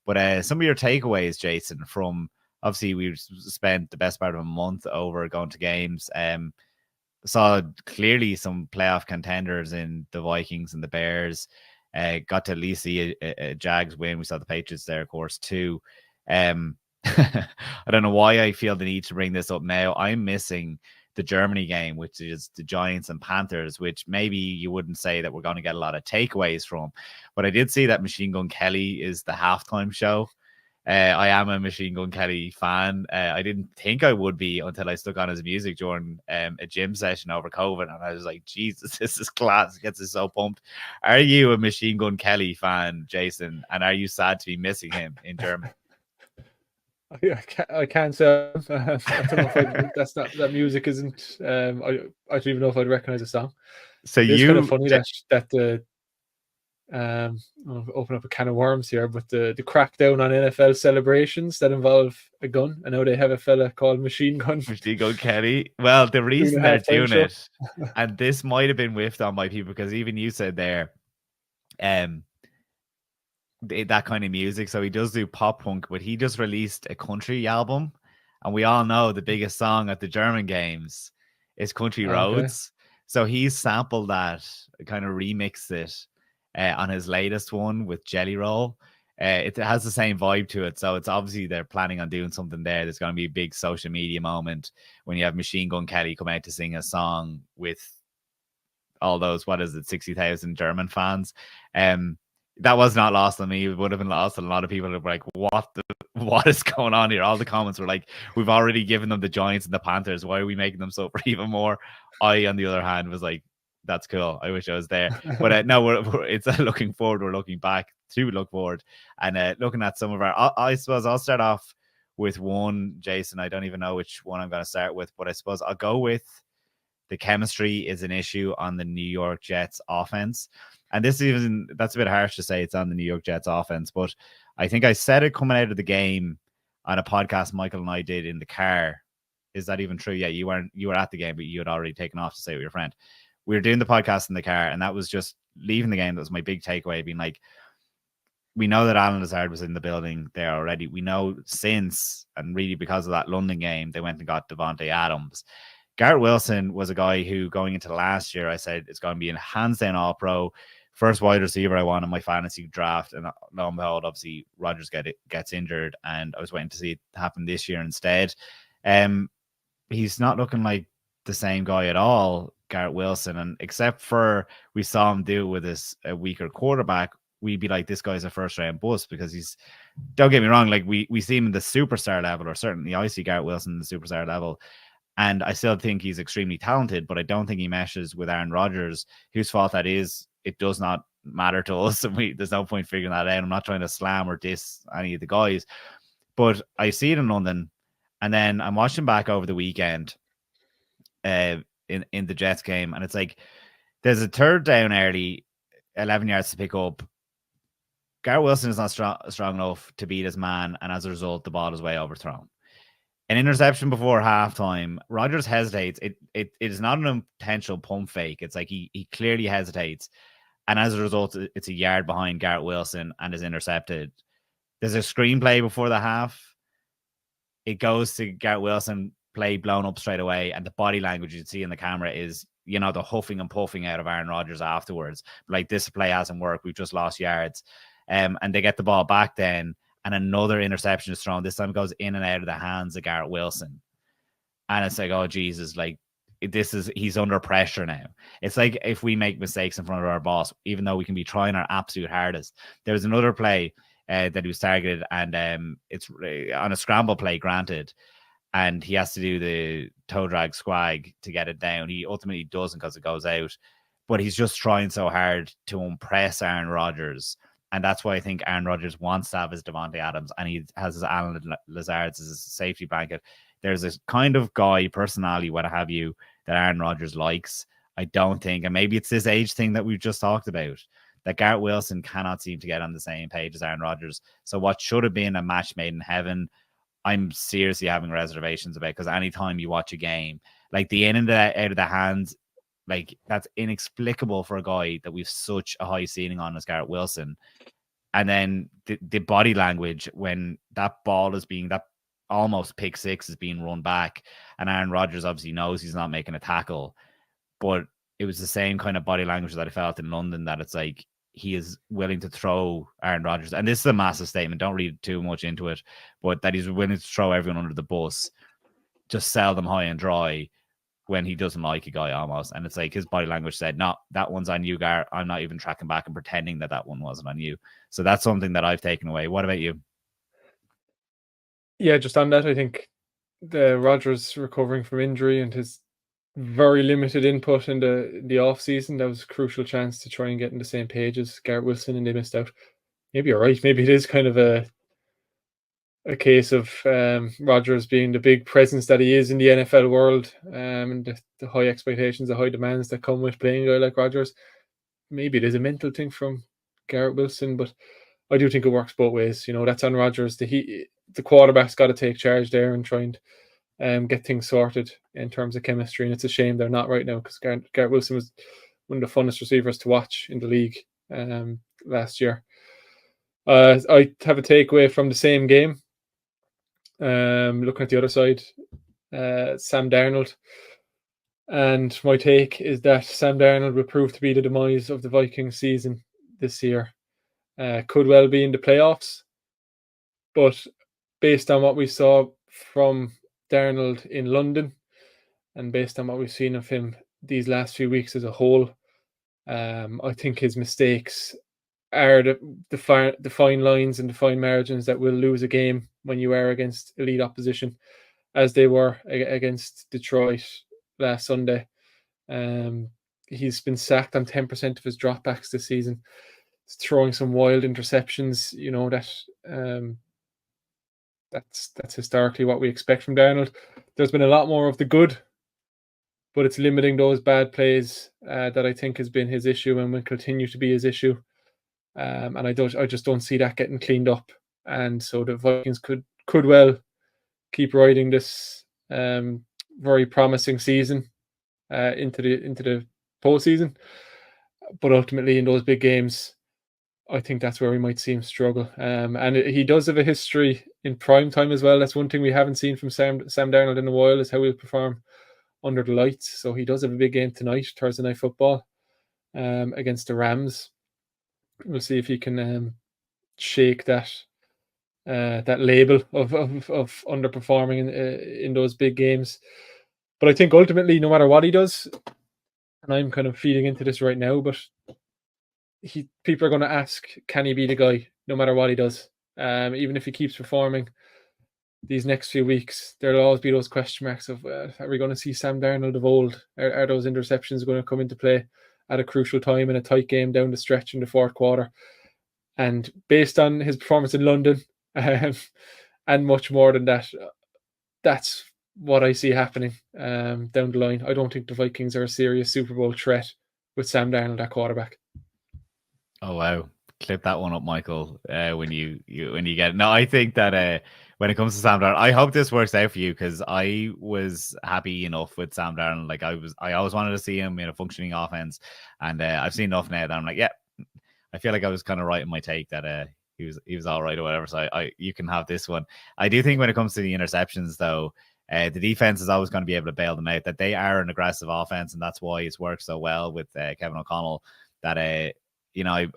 Speaker 1: But some of your takeaways, Jason, from. Obviously, we've spent the best part of a month over going to games. Saw clearly some playoff contenders in the Vikings and the Bears. Got to at least see a Jags win. We saw the Patriots there, of course, too. I don't know why I feel the need to bring this up now. I'm missing the Germany game, which is the Giants and Panthers, which maybe you wouldn't say that we're going to get a lot of takeaways from. But I did see that Machine Gun Kelly is the halftime show. I am a Machine Gun Kelly fan. I didn't think I would be until I stuck on his music during a gym session over COVID, and I was like, Jesus, this is class. It gets us so pumped. Are you a Machine Gun Kelly fan, Jason? And are you sad to be missing him in Germany?
Speaker 2: I can't say. I don't know if that music isn't. I don't even know if I'd recognize the song.
Speaker 1: So it's kind
Speaker 2: of funny that the. I'll open up a can of worms here, but the crackdown on NFL celebrations that involve a gun. I know they have a fella called Machine Gun
Speaker 1: Kelly. Well, the reason they're doing it, and this might have been whiffed on by people, because even you said there, that kind of music. So he does do pop punk, but he just released a country album, and we all know the biggest song at the German games is Country Roads. So he's sampled that, kind of remixed it. On his latest one with Jelly Roll. It has the same vibe to it. So it's obviously they're planning on doing something there. There's going to be a big social media moment when you have Machine Gun Kelly come out to sing a song with all those, 60,000 German fans. That was not lost on me. It would have been lost on a lot of people who were like, what is going on here? All the comments were like, we've already given them the Giants and the Panthers. Why are we making them so for even more? I, on the other hand, was like, That's cool. I wish I was there. But no, it's looking forward. We're looking back to look forward and looking at some of our. I suppose I'll start off with one, Jason. I don't even know which one I'm going to start with, but I suppose I'll go with the chemistry is an issue on the New York Jets offense. And that's a bit harsh to say it's on the New York Jets offense, but I think I said it coming out of the game on a podcast Michael and I did in the car. Is that even true? Yeah, you were at the game, but you had already taken off to say with your friend. We were doing the podcast in the car, and that was just leaving the game. That was my big takeaway, being like, we know that Allen Lazard was in the building there already. We know since, and really because of that London game, they went and got Davante Adams. Garrett Wilson was a guy who, going into last year, I said it's going to be a hands down all-pro, first wide receiver I want in my fantasy draft. And lo and behold, obviously, Rodgers gets injured, and I was waiting to see it happen this year instead. He's not looking like the same guy at all, Garrett Wilson. And except for we saw him do it with a weaker quarterback, we'd be like, this guy's a first-round bust because he's, don't get me wrong, like we see him in the superstar level, or certainly I see Garrett Wilson in the superstar level. And I still think he's extremely talented, but I don't think he meshes with Aaron Rodgers, whose fault that is. It does not matter to us, and there's no point figuring that out. I'm not trying to slam or diss any of the guys, but I see it in London, and then I'm watching back over the weekend in the Jets game, and it's like there's a third down early, 11 yards to pick up. Garrett Wilson is not strong enough to beat his man, and as a result, the ball is way overthrown. An interception before halftime. Rodgers hesitates. It is not an intentional pump fake. It's like he clearly hesitates. And as a result, it's a yard behind Garrett Wilson and is intercepted. There's a screenplay before the half. It goes to Garrett Wilson, play blown up straight away. And the body language you see in the camera is, the huffing and puffing out of Aaron Rodgers afterwards. Like, this play hasn't worked. We've just lost yards. And they get the ball back then. And another interception is thrown. This time it goes in and out of the hands of Garrett Wilson. And it's like, oh, Jesus, like, he's under pressure now. It's like if we make mistakes in front of our boss, even though we can be trying our absolute hardest. There was another play that he was targeted, and it's on a scramble play, granted, and he has to do the toe drag squag to get it down. He ultimately doesn't because it goes out, but he's just trying so hard to impress Aaron Rodgers. And that's why I think Aaron Rodgers wants to have his Davante Adams, and he has his Allen Lazard as his safety blanket. There's this kind of guy, personality, what have you, that Aaron Rodgers likes. I don't think, and maybe it's this age thing that we've just talked about, that Garrett Wilson cannot seem to get on the same page as Aaron Rodgers. So what should have been a match made in heaven, I'm seriously having reservations about, because anytime you watch a game, like the in and out of the hands, like, that's inexplicable for a guy that we've such a high ceiling on as Garrett Wilson. And then the body language when that ball is being, that almost pick six is being run back, and Aaron Rodgers obviously knows he's not making a tackle, but it was the same kind of body language that I felt in London, that it's like he is willing to throw Aaron Rodgers. And this is a massive statement. Don't read too much into it, but that he's willing to throw everyone under the bus, just sell them high and dry, when he doesn't like a guy almost. And it's like his body language said, no, that one's on you, Garrett. I'm not even tracking back and pretending that one wasn't on you. So that's something that I've taken away. What about you?
Speaker 2: Yeah, just on that, I think the Rodgers recovering from injury and his very limited input in the off season, that was a crucial chance to try and get in the same page as Garrett Wilson, and they missed out. Maybe you're right. Maybe it is kind of a case of Rodgers being the big presence that he is in the NFL world, and the high expectations, the high demands that come with playing a guy like Rodgers. Maybe it is a mental thing from Garrett Wilson, but I do think it works both ways. That's on Rodgers. The quarterback's got to take charge there and try and get things sorted in terms of chemistry. And it's a shame they're not right now, because Garrett Wilson was one of the funnest receivers to watch in the league last year. I have a takeaway from the same game. Looking at the other side, Sam Darnold. And my take is that Sam Darnold will prove to be the demise of the Vikings season this year. Could well be in the playoffs, but based on what we saw from Darnold in London, and based on what we've seen of him these last few weeks as a whole, I think his mistakes are the fine lines and the fine margins that will lose a game when you are against elite opposition, as they were against Detroit last Sunday. he's been sacked on 10% of his dropbacks this season. He's throwing some wild interceptions. That's historically what we expect from Darnold. There's been a lot more of the good, but it's limiting those bad plays that I think has been his issue and will continue to be his issue. And I just don't see that getting cleaned up. And so the Vikings could well keep riding this very promising season into the postseason. But ultimately, in those big games, I think that's where we might see him struggle. And he does have a history in prime time as well. That's one thing we haven't seen from Sam Darnold in a while, is how he'll perform under the lights. So he does have a big game tonight, Thursday Night Football, against the Rams. We'll see if he can shake that label of underperforming in those big games. But I think ultimately, no matter what he does, and I'm kind of feeding into this right now, but people are going to ask, can he be the guy no matter what he does? Even if he keeps performing these next few weeks, there'll always be those question marks of, are we going to see Sam Darnold of old? Are those interceptions going to come into play at a crucial time in a tight game down the stretch in the fourth quarter? And based on his performance in London and much more than that, that's what I see happening down the line. I don't think the Vikings are a serious Super Bowl threat with Sam Darnold at quarterback.
Speaker 1: Oh wow! Clip that one up, Michael. When you get it. No, I think that when it comes to Sam Darnold, I hope this works out for you, because I was happy enough with Sam Darnold. Like I always wanted to see him in a functioning offense, and I've seen enough now that I'm like, yeah, I feel like I was kind of right in my take that he was all right or whatever. So you can have this one. I do think when it comes to the interceptions, though, the defense is always going to be able to bail them out. That they are an aggressive offense, and that's why it's worked so well with Kevin O'Connell. That I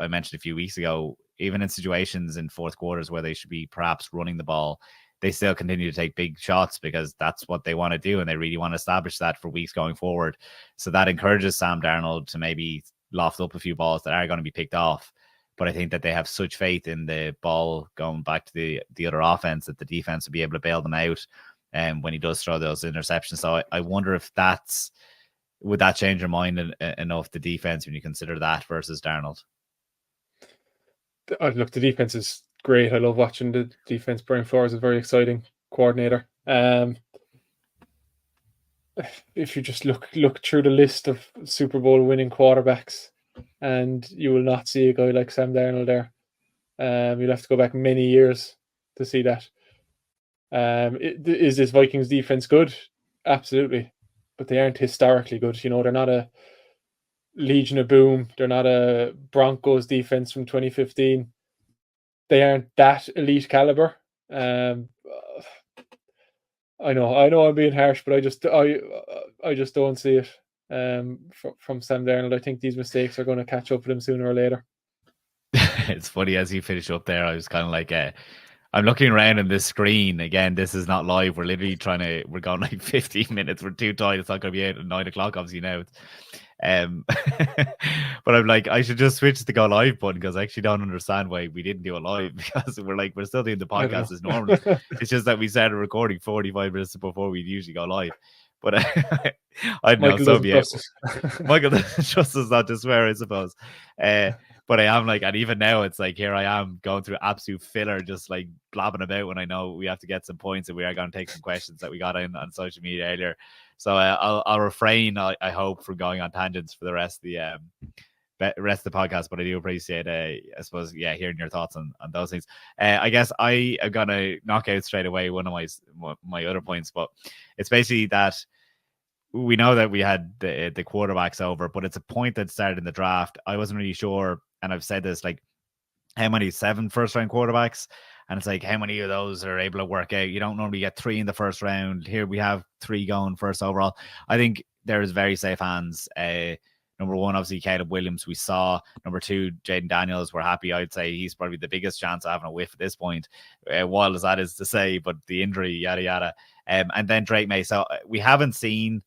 Speaker 1: mentioned a few weeks ago, even in situations in fourth quarters where they should be perhaps running the ball, they still continue to take big shots because that's what they want to do, and they really want to establish that for weeks going forward. So that encourages Sam Darnold to maybe loft up a few balls that are going to be picked off. But I think that they have such faith in the ball going back to the other offense that the defense will be able to bail them out when he does throw those interceptions. So I wonder if would that change your mind enough, the defense, when you consider that versus Darnold?
Speaker 2: Look, the defense is great. I love watching the defense. Brian Flores is a very exciting coordinator. If you just look through the list of Super Bowl winning quarterbacks, and you will not see a guy like Sam Darnold there. You'll have to go back many years to see that. Is this Vikings defense good? Absolutely. But they aren't historically good. They're not a Legion of Boom. They're not a Broncos defense from 2015. They aren't that elite caliber. I know I'm being harsh, but I just don't see it from Sam Darnold. I think these mistakes are going to catch up with him sooner or later.
Speaker 1: It's funny, as you finish up there, I was kind of like, I'm looking around on this screen. Again, this is not live. We're literally we're going like 15 minutes. We're too tight. It's not going to be out at 9 o'clock, obviously, now. But I'm like, I should just switch the go live button, because I actually don't understand why we didn't do it live, because we're still doing the podcast as normal. It's just that we started recording 45 minutes before we'd usually go live. But I don't know. So be Michael doesn't trust us not to swear, I suppose. But I am like, and even now it's like, here I am going through absolute filler, just like blabbing about when I know we have to get some points, and we are going to take some questions that we got in on social media earlier. So I'll refrain, I hope, from going on tangents for the rest of the podcast. But I do appreciate, I suppose, hearing your thoughts on those things. I guess I am going to knock out straight away one of my other points, but it's basically that we know that we had the quarterbacks over, but it's a point that started in the draft. I wasn't really sure, and I've said this, like, how many 7 first-round quarterbacks? And it's like, how many of those are able to work out? You don't normally get 3 in the first round. Here we have 3 going first overall. I think there is very safe hands. Number 1, obviously, Caleb Williams, we saw. Number 2, Jaden Daniels, we're happy. I'd say he's probably the biggest chance of having a whiff at this point, wild as that is to say, but the injury, yada, yada. And then Drake May. So we haven't seen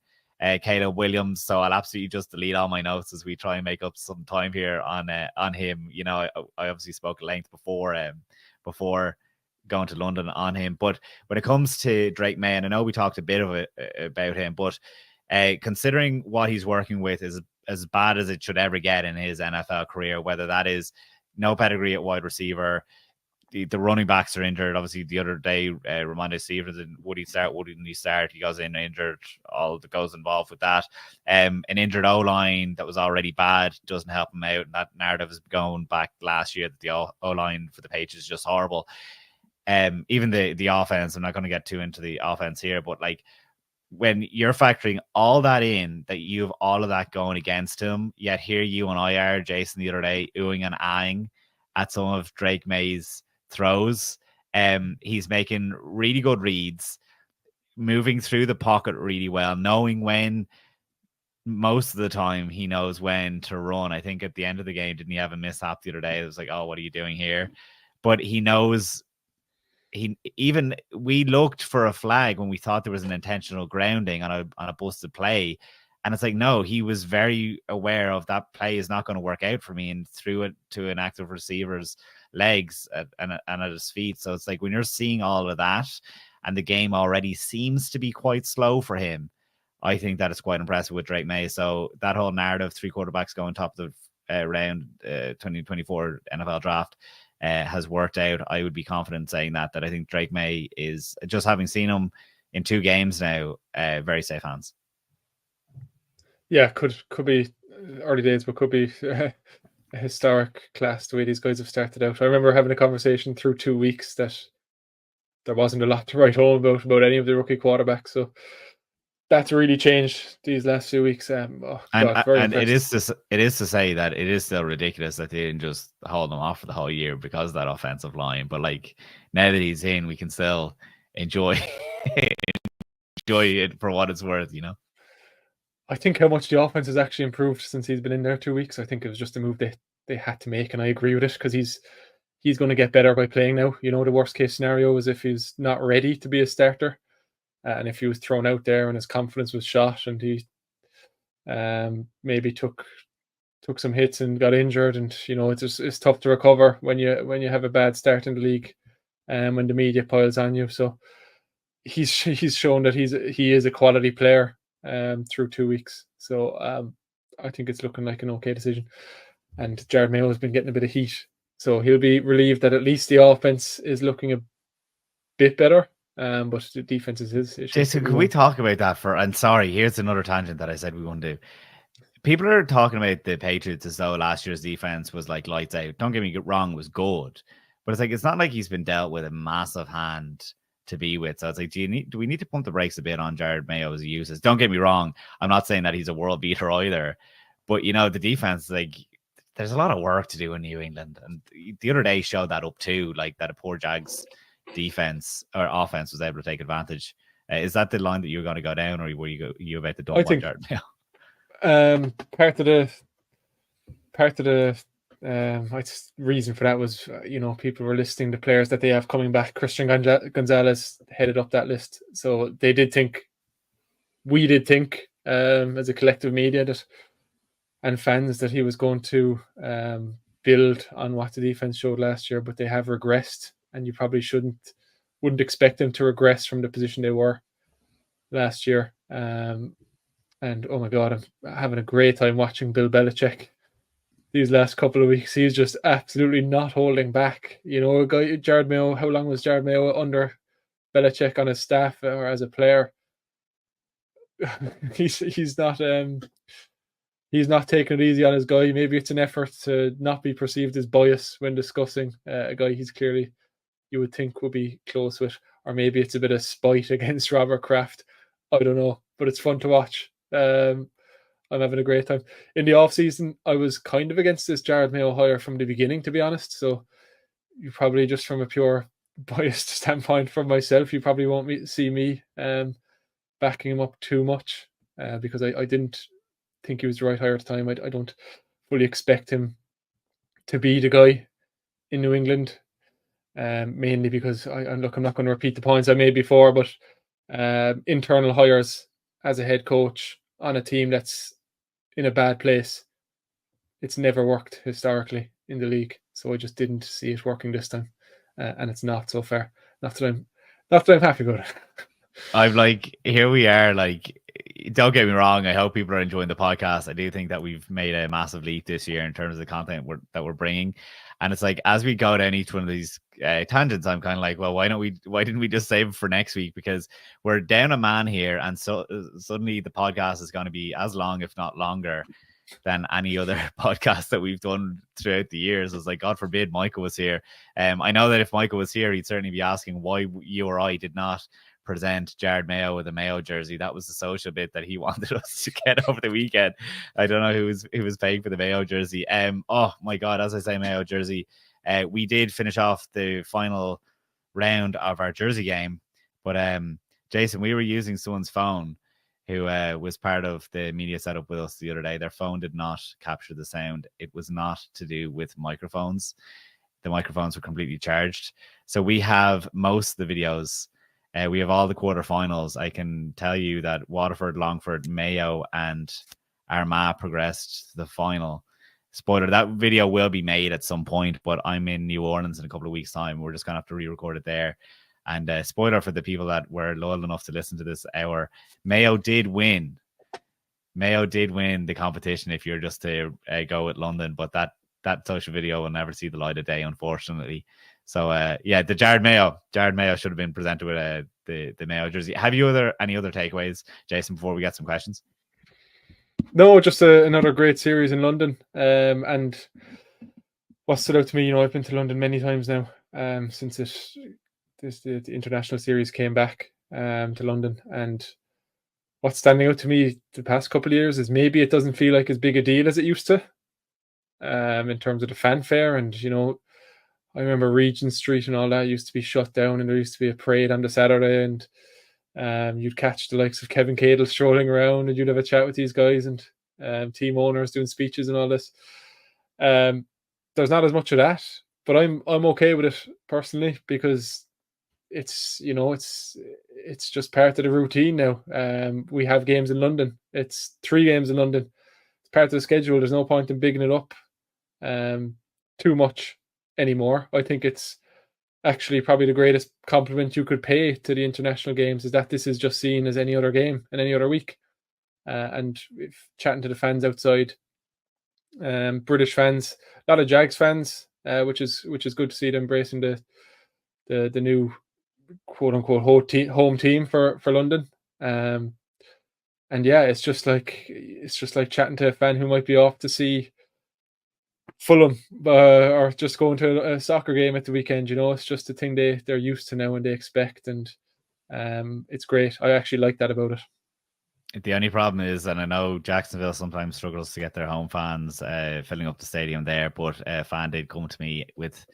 Speaker 1: Caleb Williams, so I'll absolutely just delete all my notes as we try and make up some time here on him. I obviously spoke at length before going to London on him, but when it comes to Drake May, and I know we talked a bit of it about him, but considering what he's working with is as bad as it should ever get in his NFL career, whether that is no pedigree at wide receiver. The running backs are injured. Obviously, the other day, Rhamondre Stevenson, would he start? Wouldn't he start? He goes in injured. All that goes involved with that. An injured O-line that was already bad doesn't help him out. And that narrative is going back last year that the O-line for the Patriots is just horrible. Even the offense, I'm not going to get too into the offense here, but like when you're factoring all that in, that you have all of that going against him, yet here you and I are, Jason, the other day, oohing and eyeing at some of Drake May's throws. He's making really good reads, moving through the pocket really well, knowing when. Most of the time he knows when to run. I think at the end of the game, didn't he have a mishap the other day? It was like, oh, what are you doing here? But he knows. We looked for a flag when we thought there was an intentional grounding on a busted play. And it's like, no, he was very aware of that play is not going to work out for me, and threw it to an active receiver's legs and at his feet. So it's like when you're seeing all of that and the game already seems to be quite slow for him, I think that is quite impressive with Drake May. So that whole narrative, 3 quarterbacks going top of the round 2024 NFL draft has worked out. I would be confident saying that I think Drake May is, just having seen him in 2 games now, very safe hands.
Speaker 2: Yeah, could be early days, but could be a historic class the way these guys have started out. I remember having a conversation through 2 weeks that there wasn't a lot to write home about any of the rookie quarterbacks. So that's really changed these last few weeks. And it is to say that it is still ridiculous that they didn't just hold him off for the whole year because of that offensive line. But like now that he's in, we can still enjoy it for what it's worth, you know. I think how much the offense has actually improved since he's been in there 2 weeks. I think it was just a move they had to make, and I agree with it because he's going to get better by playing now. You know, the worst case scenario is if he's not ready to be a starter, and if he was thrown out there and his confidence was shot, and he maybe took some hits and got injured, and you know it's tough to recover when you have a bad start in the league, and when the media piles on you. So he's shown that he is a quality player through 2 weeks. So I think it's looking like an okay decision. And Jared Mayo has been getting a bit of heat, so he'll be relieved that at least the offense is looking a bit better. But the defense is his issue.
Speaker 1: Jason, can we talk about that and sorry, here's another tangent that I said we wouldn't do. People are talking about the Patriots as though last year's defense was like lights out. Don't get me wrong, it was good. But it's like, it's not like he's been dealt with a massive hand to be with. So it's like, do we need to pump the brakes a bit on Jared Mayo as he uses? Don't get me wrong, I'm not saying that he's a world beater either. But you know, the defense, like, there's a lot of work to do in New England. And the other day showed that up too, like that a poor Jags defense or offense was able to take advantage. Is that the line that you're going to go down, or were you about to dump on Jared Mayo?
Speaker 2: Part of the reason for that was, you know, people were listing the players that they have coming back. Christian Gonzalez headed up that list, so we did think as a collective media and fans that he was going to build on what the defense showed last year, but they have regressed, and you probably wouldn't expect them to regress from the position they were last year. And oh my God, I'm having a great time watching Bill Belichick these last couple of weeks. He's just absolutely not holding back. You know, Jared Mayo, how long was Jared Mayo under Belichick on his staff or as a player? He's not taking it easy on his guy. Maybe it's an effort to not be perceived as biased when discussing a guy he's clearly, you would think, would be close with, or maybe it's a bit of spite against Robert Kraft. I don't know, but it's fun to watch. I'm having a great time. In the offseason, I was kind of against this Jared Mayo hire from the beginning, to be honest. So you probably, just from a pure biased standpoint from myself, you probably won't see me backing him up too much because I didn't think he was the right hire at the time. I don't fully expect him to be the guy in New England, mainly because I'm not going to repeat the points I made before, but internal hires as a head coach on a team that's in a bad place, it's never worked historically in the league. So I just didn't see it working this time, and it's not so far. Not that I'm happy about it.
Speaker 1: I'm like, here we are, like, don't get me wrong. I hope people are enjoying the podcast. I do think that we've made a massive leap this year in terms of the content that we're bringing. And it's like, as we go down each one of these tangents, I'm kind of like, well, why didn't we just save it for next week? Because we're down a man here. And so suddenly the podcast is going to be as long, if not longer, than any other podcast that we've done throughout the years. It's like, God forbid Michael was here. I know that if Michael was here, he'd certainly be asking why you or I did not present Jared Mayo with a Mayo jersey. That was the social bit that he wanted us to get over the weekend. I don't know who was paying for the Mayo jersey. Oh my God, as I say, Mayo jersey. We did finish off the final round of our jersey game, but Jason, we were using someone's phone who was part of the media setup with us the other day. Their phone did not capture the sound. It was not to do with microphones. The microphones were completely charged. So we have most of the videos. We have all the quarterfinals. I can tell you that Waterford, Longford, Mayo, and Armagh progressed to the final. Spoiler, that video will be made at some point, but I'm in New Orleans in a couple of weeks' time. We're just going to have to re-record it there. And spoiler for the people that were loyal enough to listen to this hour, Mayo did win. Mayo did win the competition if you're just to go with London, but that social video will never see the light of day, unfortunately. So the Jared Mayo should have been presented with the Mayo jersey. Have you any other takeaways, Jason, before we get some questions?
Speaker 2: No, just another great series in London. And what stood out to me, I've been to London many times now since the international series came back to London. And what's standing out to me the past couple of years is maybe it doesn't feel like as big a deal as it used to in terms of the fanfare. And, I remember Regent Street and all that used to be shut down, and there used to be a parade on the Saturday, and you'd catch the likes of Kevin Cadle strolling around, and you'd have a chat with these guys and team owners doing speeches and all this. There's not as much of that, but I'm okay with it personally, because it's it's just part of the routine now. We have games in London. It's 3 games in London. It's part of the schedule. There's no point in bigging it up too much anymore. I think it's actually probably the greatest compliment you could pay to the international games is that this is just seen as any other game and any other week. And if chatting to the fans outside, British fans, a lot of Jags fans, which is good to see them embracing the new quote unquote home team for London. And yeah, it's just like chatting to a fan who might be off to see Fulham or just going to a soccer game at the weekend. It's just a thing they're used to now and they expect, and it's great. I actually like that about it.
Speaker 1: The only problem is, and I know Jacksonville sometimes struggles to get their home fans filling up the stadium there, but a fan did come to me with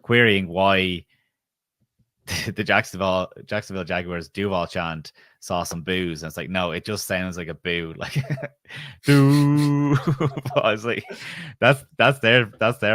Speaker 1: querying why the Jacksonville Jaguars Duval chant saw some boos, and it's like, no, it just sounds like a boo, like boo. I was like, that's their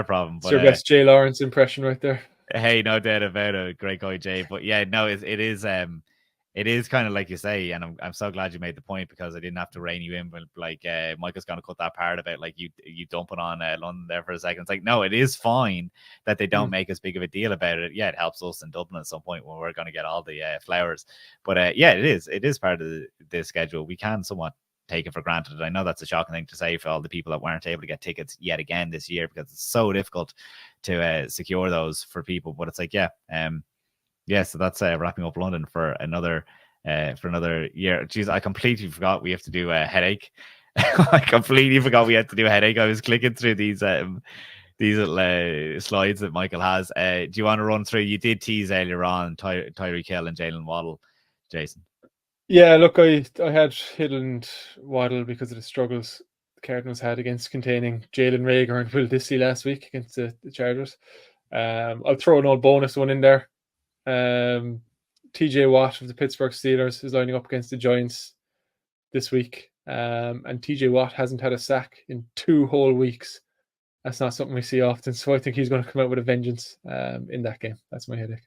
Speaker 1: problem.
Speaker 2: It's your best Jay Lawrence impression right there.
Speaker 1: Hey, no doubt about it, great guy Jay. But yeah, no, it is kind of like you say, and I'm so glad you made the point, because I didn't have to rein you in. But like Michael's going to cut that part about like you dumping on London there for a second. It's like, no, it is fine that they don't make as big of a deal about it. Yeah, it helps us in Dublin at some point when we're going to get all the flowers. But yeah, it is part of the schedule. We can somewhat take it for granted. I know that's a shocking thing to say for all the people that weren't able to get tickets yet again this year, because it's so difficult to secure those for people. But it's like, yeah. So that's wrapping up London for another year. Jeez, I completely forgot we have to do a headache. I completely forgot we had to do a headache. I was clicking through these little slides that Michael has. Do you want to run through? You did tease earlier on Tyreek Hill and Jalen Waddle, Jason.
Speaker 2: Yeah, look, I had Hill and Waddle because of the struggles the Cardinals had against containing Jalen Reagor and Will Dissly last week against the Chargers. I'll throw an old bonus one in there. TJ Watt of the Pittsburgh Steelers is lining up against the Giants this week. And TJ Watt hasn't had a sack in 2 whole weeks. That's not something we see often. So I think he's going to come out with a vengeance in that game. That's my headache.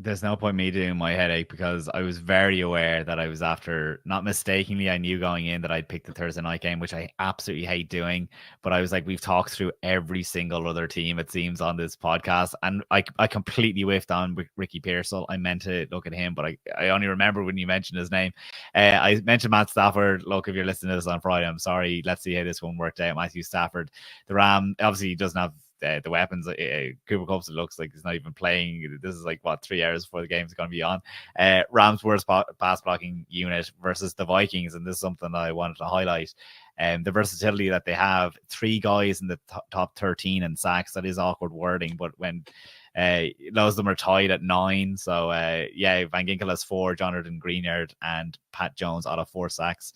Speaker 1: There's no point me doing my headache because I was very aware that I was after, not mistakenly, I knew going in that I'd pick the Thursday night game, which I absolutely hate doing. But I was like, we've talked through every single other team, it seems, on this podcast. And I completely whiffed on Ricky Pearsall. I meant to look at him, but I only remember when you mentioned his name. I mentioned Matt Stafford. Look, if you're listening to this on Friday, I'm sorry. Let's see how this one worked out. Matthew Stafford, the Ram, obviously he doesn't have the weapons. Cooper Kupp, it looks like he's not even playing. This is like, what, 3 hours before the game's going to be on. Rams' worst pass blocking unit versus the Vikings, and this is something that I wanted to highlight. The versatility that they have. 3 guys in the top 13 in sacks. That is awkward wording, but when those of them are tied at 9. So Van Ginkel has 4, Jonathan Greenyard and Pat Jones out of 4 sacks.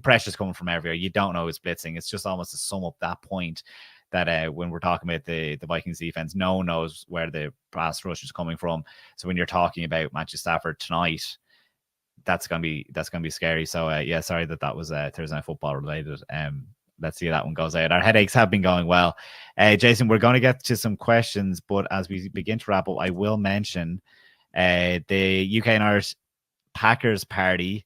Speaker 1: Pressure's coming from everywhere. You don't know who's blitzing. It's just almost to sum up that point that when we're talking about the Vikings defense, no one knows where the pass rush is coming from. So when you're talking about Matthew Stafford tonight, that's gonna be scary. So sorry that was Thursday Night Football related. Let's see how that one goes out. Our headaches have been going well. Jason, we're going to get to some questions, but as we begin to wrap up, I will mention the UK and Irish Packers party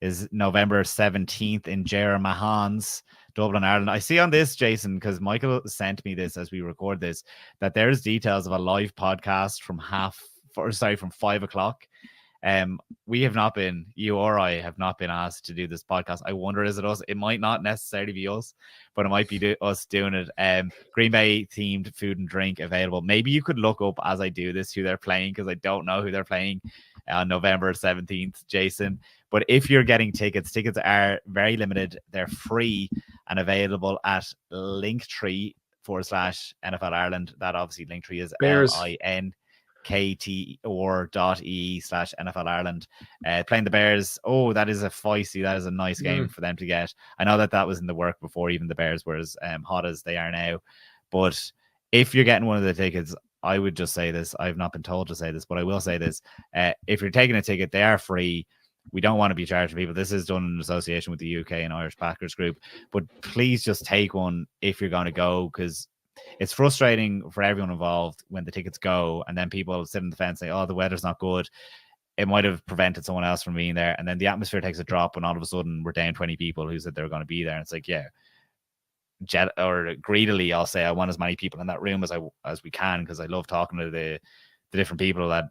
Speaker 1: is November 17th in Ger Mahon's, Dublin, Ireland. I see on this, Jason, because Michael sent me this as we record this, that there's details of a live podcast from 5 o'clock. We have not been, you or I have not been asked to do this podcast. I wonder, is it us? It might not necessarily be us, but it might be us doing it. Green Bay themed food and drink available. Maybe you could look up as I do this who they're playing, because I don't know who they're playing on November 17th, Jason. But if you're getting tickets are very limited. They're free and available at Linktree /NFL Ireland. That obviously Linktree is LINKTOR.ee/NFL Ireland. Playing the Bears. Oh, that is a nice game for them to get. I know that was in the work before even the Bears were as hot as they are now. But if you're getting one of the tickets, I would just say this. I've not been told to say this, but I will say this. If you're taking a ticket, they are free. We don't want to be charging people. This is done in association with the UK and Irish Packers group. But please just take one if you're going to go, because it's frustrating for everyone involved when the tickets go and then people sit on the fence and say, oh, the weather's not good. It might have prevented someone else from being there. And then the atmosphere takes a drop and all of a sudden we're down 20 people who said they were going to be there. And it's like, greedily, I'll say I want as many people in that room as we can, because I love talking to the different people that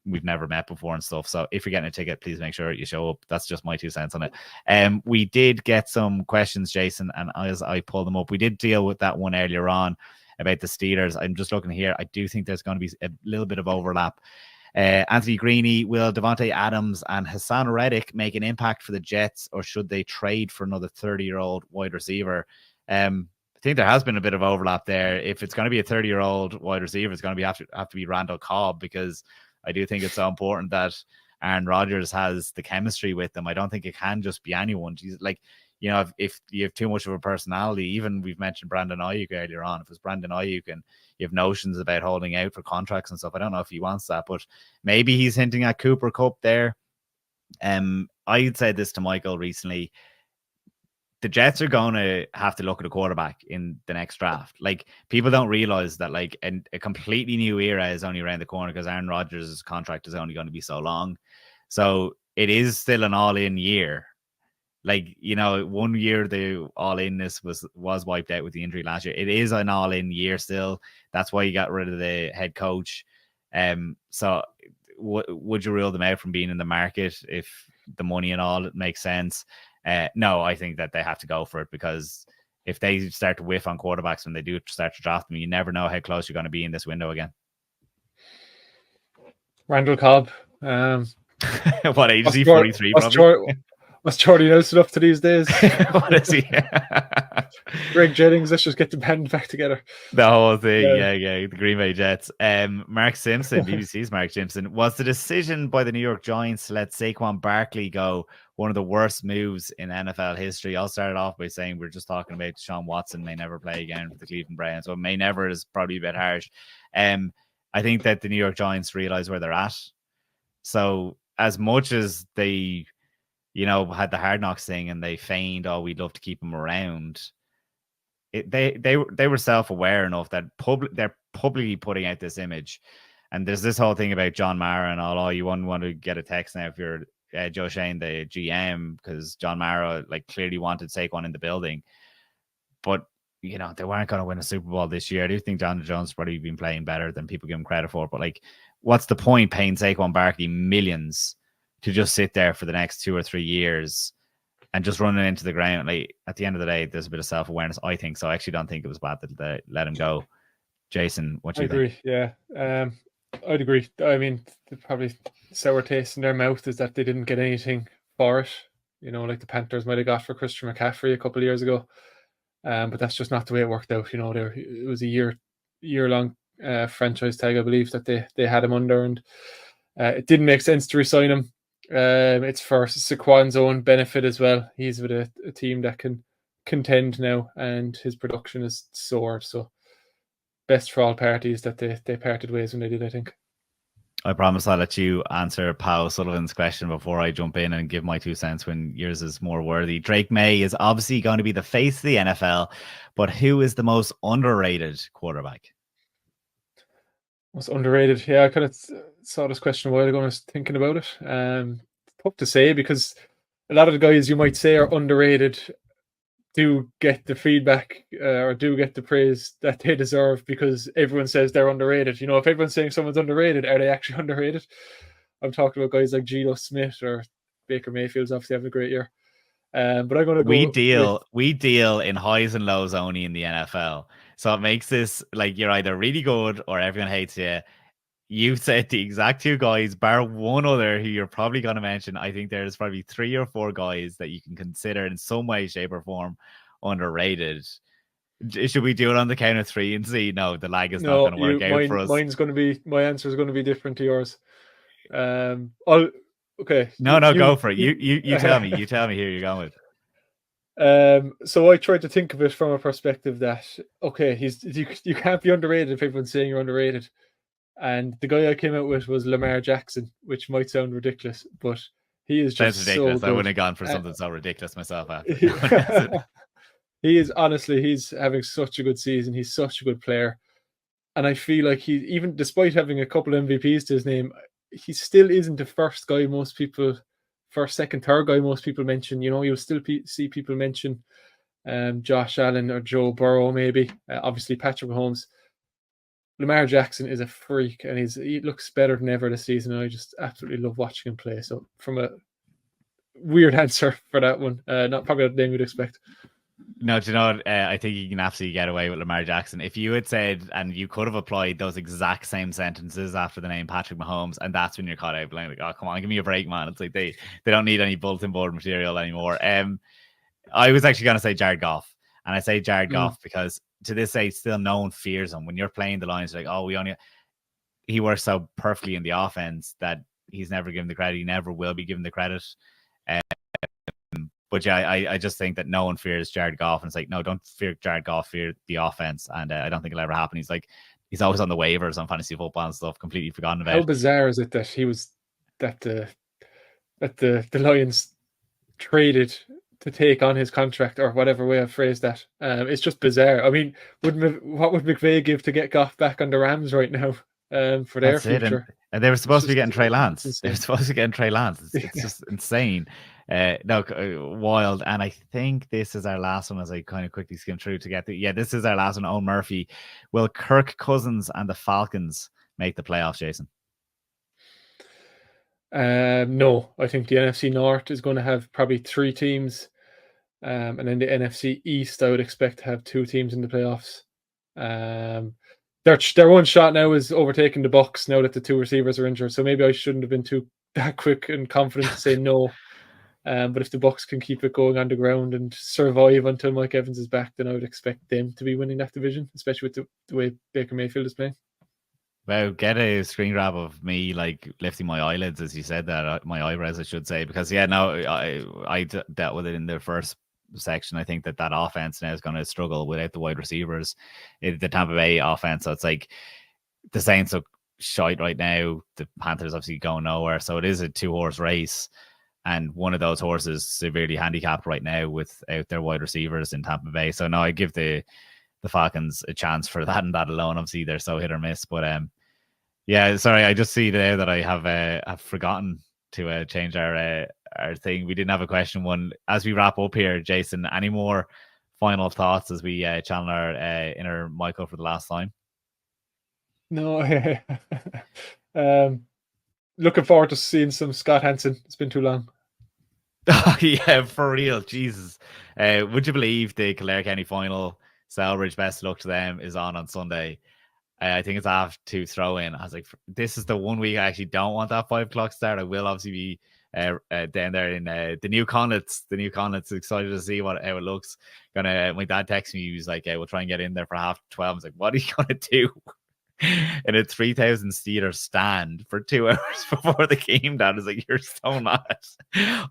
Speaker 1: we've never met before and stuff. So if you're getting a ticket, please make sure you show up. That's just my 2 cents on it. We did get some questions, Jason, and as I pull them up, we did deal with that one earlier on about the Steelers. I'm just looking here. I do think there's going to be a little bit of overlap. Anthony Greeny, will Devontae Adams and Hassan Reddick make an impact for the Jets, or should they trade for another 30-year-old wide receiver? I think there has been a bit of overlap there. If it's going to be a 30-year-old wide receiver, it's going to have to be Randall Cobb, because I do think it's so important that Aaron Rodgers has the chemistry with them. I don't think it can just be anyone. He's like, if you have too much of a personality, even we've mentioned Brandon Ayuk earlier on. If it's Brandon Ayuk and you have notions about holding out for contracts and stuff, I don't know if he wants that, but maybe he's hinting at Cooper Kupp there. I said this to Michael recently. The Jets are going to have to look at a quarterback in the next draft. Like, people don't realize that like a completely new era is only around the corner, because Aaron Rodgers' contract is only going to be so long. So it is still an all-in year. Like, 1 year the all-inness was wiped out with the injury last year. It is an all-in year still. That's why you got rid of the head coach. So would you rule them out from being in the market if the money and all it makes sense? No, I think that they have to go for it, because if they start to whiff on quarterbacks when they do start to draft them, you never know how close you're going to be in this window again.
Speaker 2: Randall Cobb.
Speaker 1: What age is he? 43, probably.
Speaker 2: What's Jordy Nelson up to these days?
Speaker 1: What is he?
Speaker 2: Greg Jennings, let's just get the band back together.
Speaker 1: The whole thing, yeah. The Green Bay Jets. Mark Simpson, BBC's Mark Simpson. Was the decision by the New York Giants to let Saquon Barkley go one of the worst moves in NFL history? I'll start it off by saying we're just talking about Deshaun Watson may never play again for the Cleveland Browns. So may never is probably a bit harsh. I think that the New York Giants realize where they're at. So as much as they had the Hard Knocks thing and they feigned, oh, we'd love to keep him around, they were self-aware enough that they're publicly putting out this image. And there's this whole thing about John Mara and all. Oh, you wouldn't want to get a text now if you're Joe Shane, the GM, because John Mara like clearly wanted Saquon in the building. But you know, they weren't going to win a Super Bowl this year. I do think Daniel Jones probably been playing better than people give him credit for. But like, what's the point paying Saquon Barkley millions to just sit there for the next 2 or 3 years and just running into the ground? Like, at the end of the day, there's a bit of self-awareness, I think. So I actually don't think it was bad that they let him go. Jason, what do you think?
Speaker 2: Yeah. I'd agree. I mean, the probably sour taste in their mouth is that they didn't get anything for it. You know, like the Panthers might have got for Christian McCaffrey a couple of years ago. But that's just not the way it worked out. You know, it was a year-long franchise tag, I believe, that they had him under, and it didn't make sense to resign him. It's for Saquon's own benefit as well. He's with a team that can contend now, and his production has soared. So best for all parties that they parted ways when they did, I think.
Speaker 1: I promise I'll let you answer Paul Sullivan's question before I jump in and give my 2 cents when yours is more worthy. Drake May is obviously going to be the face of the NFL, but who is the most underrated quarterback?
Speaker 2: Most underrated? Yeah, I kind of saw this question a while ago and I was thinking about it. Tough to say, because a lot of the guys you might say are underrated do get the feedback or do get the praise that they deserve, because everyone says they're underrated. You know, if everyone's saying someone's underrated, are they actually underrated? I'm talking about guys like Geno Smith or Baker Mayfield's obviously having a great year. But I'm going to go.
Speaker 1: We deal in highs and lows only in the NFL, so it makes this like you're either really good or everyone hates you. You said the exact 2 guys, bar one other who you're probably going to mention. I think there's probably 3 or 4 guys that you can consider in some way, shape, or form underrated. Should we do it on the count of 3 and see? No, the lag is not going to work out for us.
Speaker 2: My answer is going to be different to yours. Okay.
Speaker 1: No, go for it. You tell me. You tell me who you're going
Speaker 2: with. So I tried to think of it from a perspective that, okay, you can't be underrated if everyone's saying you're underrated. And the guy I came out with was Lamar Jackson, which might sound ridiculous, but he is just
Speaker 1: ridiculous.
Speaker 2: So
Speaker 1: I wouldn't have gone for something so ridiculous myself after.
Speaker 2: He's having such a good season. He's such a good player. And I feel like he, even despite having a couple of MVPs to his name, he still isn't the first, second, third guy most people mention. You know, you'll still see people mention Josh Allen or Joe Burrow, maybe. Obviously, Patrick Mahomes. Lamar Jackson is a freak, and he looks better than ever this season. And I just absolutely love watching him play. So, from a weird answer for that one, not probably the name you'd expect.
Speaker 1: No, do you know what? I think you can absolutely get away with Lamar Jackson. If you had said, and you could have applied those exact same sentences after the name Patrick Mahomes, and that's when you're caught out like, oh, come on, give me a break, man. It's like they don't need any bulletin board material anymore. I was actually going to say Jared Goff, and I say Jared Goff because to this day, still no one fears him. When you're playing the Lions, like, oh, he works so perfectly in the offense that he's never given the credit. He never will be given the credit. But yeah, I just think that no one fears Jared Goff, and it's like, no, don't fear Jared Goff, fear the offense, and I don't think it'll ever happen. He's always on the waivers on fantasy football and stuff, completely forgotten about.
Speaker 2: How bizarre is it that he was that the Lions traded to take on his contract, or whatever way I phrased that? It's just bizarre. I mean, what would McVay give to get Goff back on the Rams right now for their future?
Speaker 1: And they were supposed to be getting Trey Lance. It's just insane. Wild. And I think this is our last one as I kind of quickly skim through to get this is our last one. Owen Murphy. Will Kirk Cousins and the Falcons make the playoffs, Jason?
Speaker 2: No, I think the NFC North is going to have probably 3 teams. And then the NFC East, I would expect to have 2 teams in the playoffs. Their one shot now is overtaking the Bucs now that the 2 receivers are injured. So maybe I shouldn't have been that quick and confident to say no. But if the Bucs can keep it going on the ground and survive until Mike Evans is back, then I would expect them to be winning that division, especially with the way Baker Mayfield is playing.
Speaker 1: Well, get a screen grab of me like lifting my eyelids as you said that, my eyebrows, I should say, because I dealt with it in the first section. I think that offense now is going to struggle without the wide receivers, the Tampa Bay offense. So it's like the Saints look shite right now. The Panthers obviously going nowhere. So it is a 2-horse race. And one of those horses severely handicapped right now without their wide receivers in Tampa Bay. So no, I give the Falcons a chance for that and that alone. Obviously, they're so hit or miss. But Yeah, sorry, I just see there that I have forgotten to change our thing. We didn't have a question one. As we wrap up here, Jason, any more final thoughts as we channel our inner Michael for the last time?
Speaker 2: No, looking forward to seeing some Scott Hansen. It's been too long.
Speaker 1: Yeah, for real. Jesus. Would you believe the Kildare County final, Selbridge, best of luck to them, is on Sunday? I think it's after to throw in. I was like, this is the one week I actually don't want that 5 o'clock start. I will obviously be down there in the new Connaughts. The new Connaughts, excited to see how it looks. My dad texted me, he was like, we'll try and get in there for half 12. I was like, what are you gonna do? In a 3,000 seater stand for 2 hours before the game. Dad is like, you're so mad.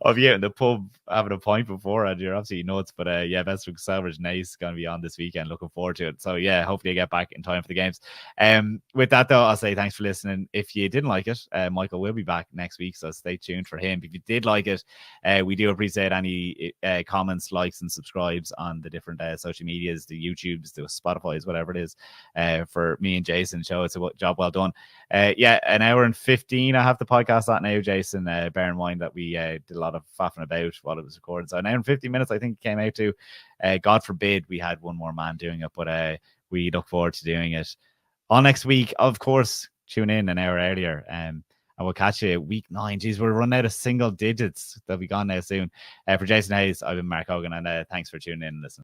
Speaker 1: Of you in the pub having a pint before, and you're absolutely nuts. But yeah, best of Selvage Nice going to be on this weekend. Looking forward to it. So yeah, hopefully I get back in time for the games. With that though, I'll say thanks for listening. If you didn't like it, Michael will be back next week, so stay tuned for him. If you did like it, we do appreciate any comments, likes, and subscribes on the different social medias, the YouTubes, the Spotify's, whatever it is. For me and Jason show, it's a job well done. Yeah, an hour and 15 I have the podcast at now, Jason. Bear in mind that we did a lot of faffing about while it was recorded, so an hour and 50 minutes I think it came out to. God forbid we had one more man doing it, but we look forward to doing it all next week. Of course, tune in an hour earlier, and we'll catch you week 9. Jeez, we're running out of single digits. They'll be gone now soon. For Jason Hayes, I've been Mark Hogan, and thanks for tuning in and listening.